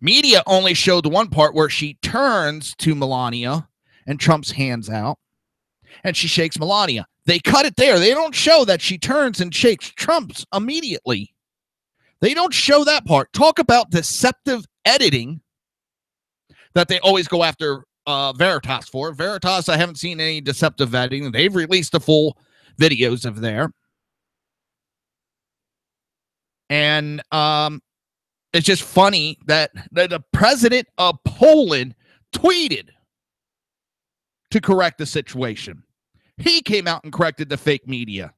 media only showed the one part where she turns to Melania and Trump's hands out, and she shakes Melania. They cut it there. They don't show that she turns and shakes Trump's immediately. They don't show that part. Talk about deceptive editing that they always go after Veritas for. Veritas, I haven't seen any deceptive editing. They've released the full videos of there. And it's just funny that the president of Poland tweeted to correct the situation. He came out and corrected the fake media.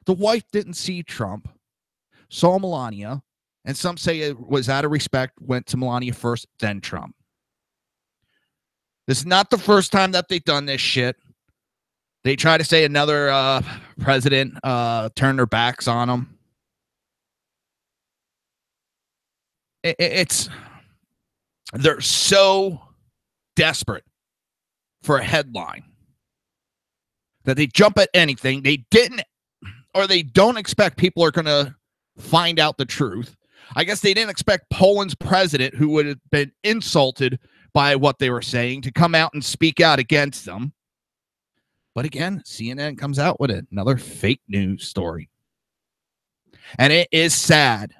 The wife didn't see Trump, saw Melania, and some say it was out of respect, went to Melania first, then Trump. This is not the first time that they've done this shit. They try to say another president turned their backs on them. They're so desperate for a headline that they jump at anything. They don't expect people are going to find out the truth. I guess they didn't expect Poland's president, who would have been insulted by what they were saying, to come out and speak out against them. But again, CNN comes out with another fake news story. And it is sad.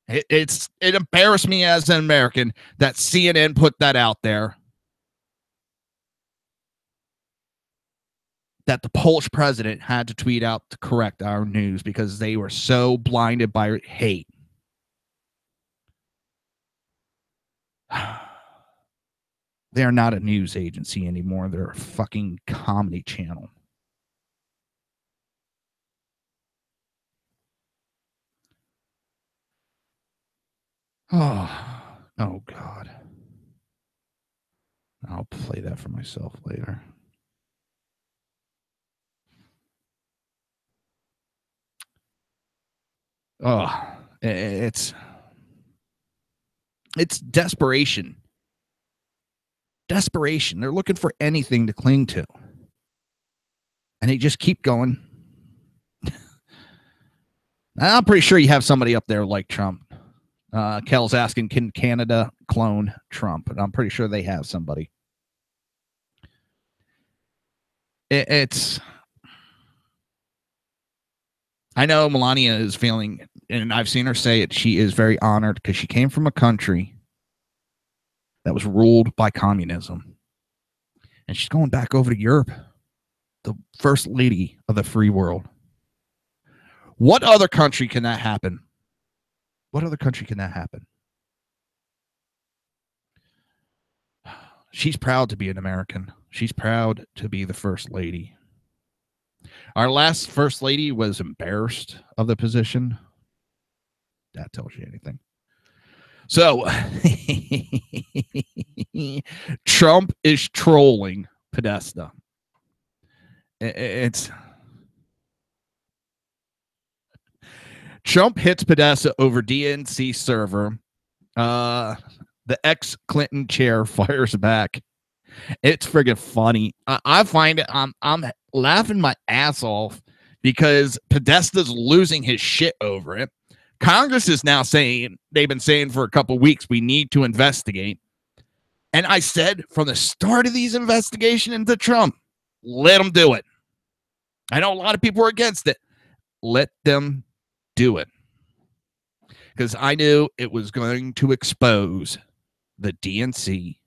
It embarrassed me as an American that CNN put that out there. That the Polish president had to tweet out to correct our news because they were so blinded by hate. They are not a news agency anymore. They're a fucking comedy channel. Oh God. I'll play that for myself later. It's desperation. Desperation. They're looking for anything to cling to. And they just keep going. I'm pretty sure you have somebody up there like Trump. Kel's asking, can Canada clone Trump? And I'm pretty sure they have somebody. I know Melania is feeling, and I've seen her say it, she is very honored because she came from a country that was ruled by communism. And she's going back over to Europe, the first lady of the free world. What other country can that happen? What other country can that happen? She's proud to be an American. She's proud to be the first lady. Our last first lady was embarrassed of the position. That tells you anything. So, Trump is trolling Podesta. Trump hits Podesta over DNC server. The ex-Clinton chair fires back. It's friggin' funny. I find it, I'm laughing my ass off because Podesta's losing his shit over it. Congress is now saying, they've been saying for a couple of weeks, we need to investigate. And I said from the start of these investigations into Trump, let them do it. I know a lot of people were against it. Let them do it. Because I knew it was going to expose the DNC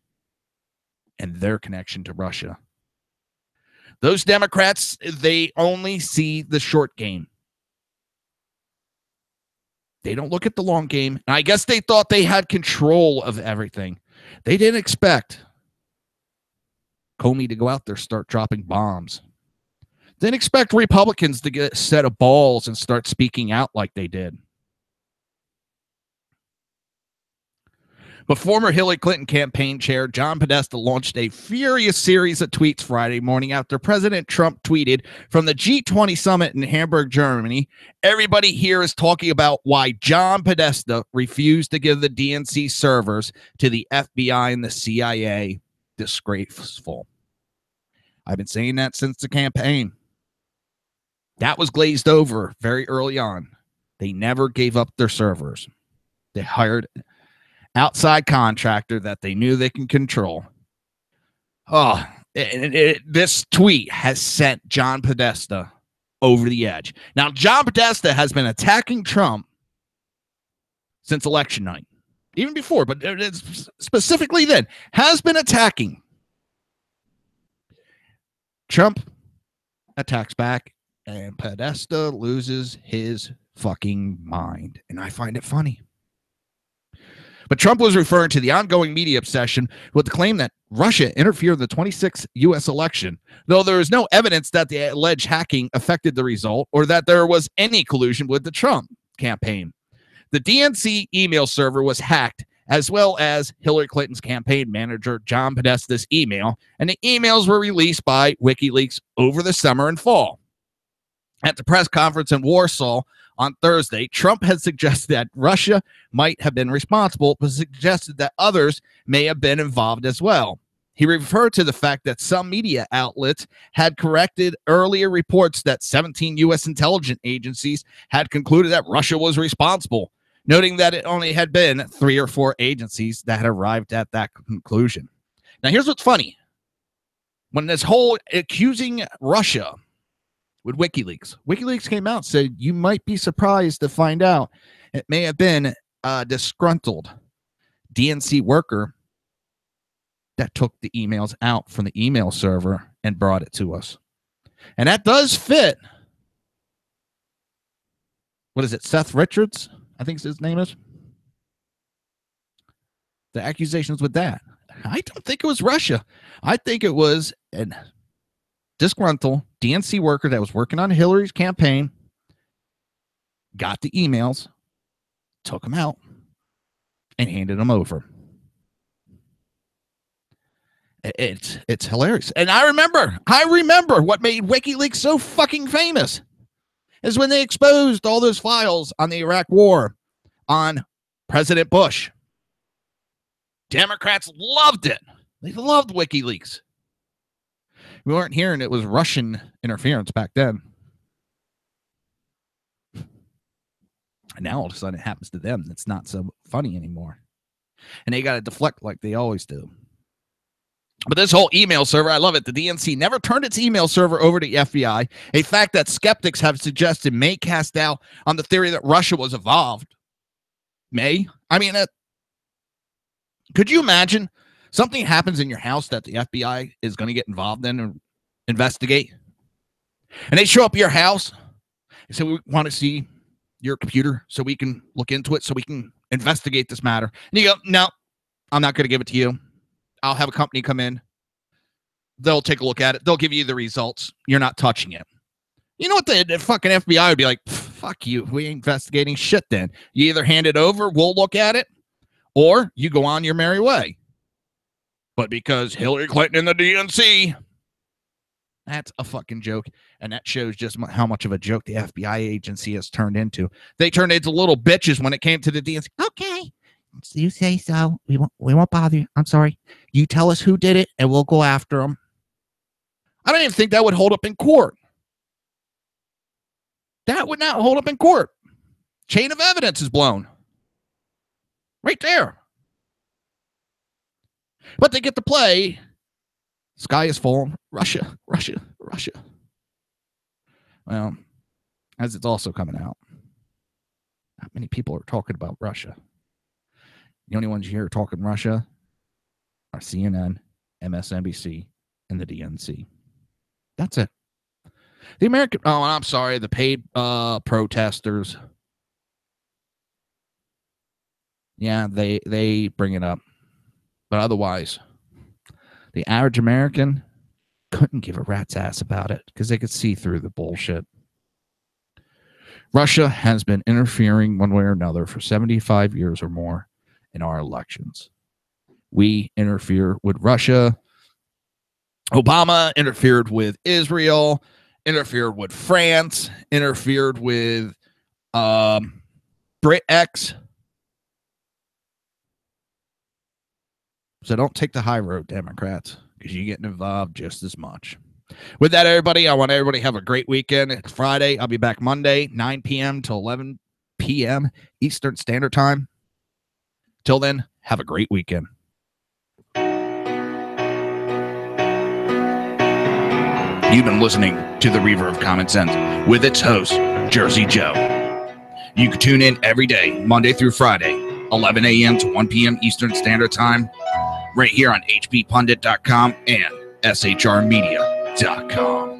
and their connection to Russia. Those Democrats, they only see the short game. They don't look at the long game. And I guess they thought they had control of everything. They didn't expect Comey to go out there, start dropping bombs. Didn't expect Republicans to get a set of balls and start speaking out like they did. But former Hillary Clinton campaign chair John Podesta launched a furious series of tweets Friday morning after President Trump tweeted from the G20 summit in Hamburg, Germany. Everybody here is talking about why John Podesta refused to give the DNC servers to the FBI and the CIA. Disgraceful. I've been saying that since the campaign. That was glazed over very early on. They never gave up their servers. They hired outside contractor that they knew they can control. This tweet has sent John Podesta over the edge. Now, John Podesta has been attacking Trump since election night, even before, but it's specifically then, has been attacking. Trump attacks back, and Podesta loses his fucking mind. And I find it funny. But Trump was referring to the ongoing media obsession with the claim that Russia interfered in the 26th U.S. election, though there is no evidence that the alleged hacking affected the result or that there was any collusion with the Trump campaign. The DNC email server was hacked as well as Hillary Clinton's campaign manager, John Podesta's email, and the emails were released by WikiLeaks over the summer and fall. At the press conference in Warsaw on Thursday, Trump had suggested that Russia might have been responsible, but suggested that others may have been involved as well. He referred to the fact that some media outlets had corrected earlier reports that 17 U.S. intelligence agencies had concluded that Russia was responsible, noting that it only had been 3 or 4 agencies that had arrived at that conclusion. Now, here's what's funny. When this whole accusing Russia with WikiLeaks came out and said, you might be surprised to find out it may have been a disgruntled DNC worker that took the emails out from the email server and brought it to us. And that does fit. What is it? Seth Richards, I think his name is. The accusations with that. I don't think it was Russia. I think it was a disgruntled DNC worker that was working on Hillary's campaign, got the emails, took them out, and handed them over. It's hilarious. And I remember what made WikiLeaks so fucking famous is when they exposed all those files on the Iraq War on President Bush. Democrats loved it. They loved WikiLeaks. We weren't hearing it was Russian interference back then. And now all of a sudden it happens to them. It's not so funny anymore. And they got to deflect like they always do. But this whole email server, I love it. The DNC never turned its email server over to the FBI, a fact that skeptics have suggested may cast doubt on the theory that Russia was involved. May? I mean, could you imagine something happens in your house that the FBI is going to get involved in and investigate? And they show up at your house and say, we want to see your computer so we can look into it, so we can investigate this matter. And you go, no, I'm not going to give it to you. I'll have a company come in. They'll take a look at it. They'll give you the results. You're not touching it. You know what the fucking FBI would be like? Fuck you. We ain't investigating shit then. You either hand it over, we'll look at it, or you go on your merry way. But because Hillary Clinton and the DNC, that's a fucking joke. And that shows just how much of a joke the FBI agency has turned into. They turned into little bitches when it came to the DNC. Okay. You say so. We won't bother you. I'm sorry. You tell us who did it, and we'll go after them. I don't even think that would hold up in court. That would not hold up in court. Chain of evidence is blown. Right there. But they get to play. Sky is falling. Russia, Russia, Russia. Well, as it's also coming out, not many people are talking about Russia. The only ones you hear talking Russia are CNN, MSNBC, and the DNC. That's it. The American, I'm sorry, the paid protesters. Yeah, they bring it up. But otherwise, the average American couldn't give a rat's ass about it because they could see through the bullshit. Russia has been interfering one way or another for 75 years or more in our elections. We interfere with Russia. Obama interfered with Israel, interfered with France, interfered with BritX. So don't take the high road, Democrats, because you're getting involved just as much. With that, everybody, I want everybody to have a great weekend. It's Friday. I'll be back Monday, 9 p.m. to 11 p.m. Eastern Standard Time. Till then, have a great weekend. You've been listening to the Reaver of Common Sense with its host, Jersey Joe. You can tune in every day, Monday through Friday, 11 a.m. to 1 p.m. Eastern Standard Time, right here on hppundit.com and shrmedia.com.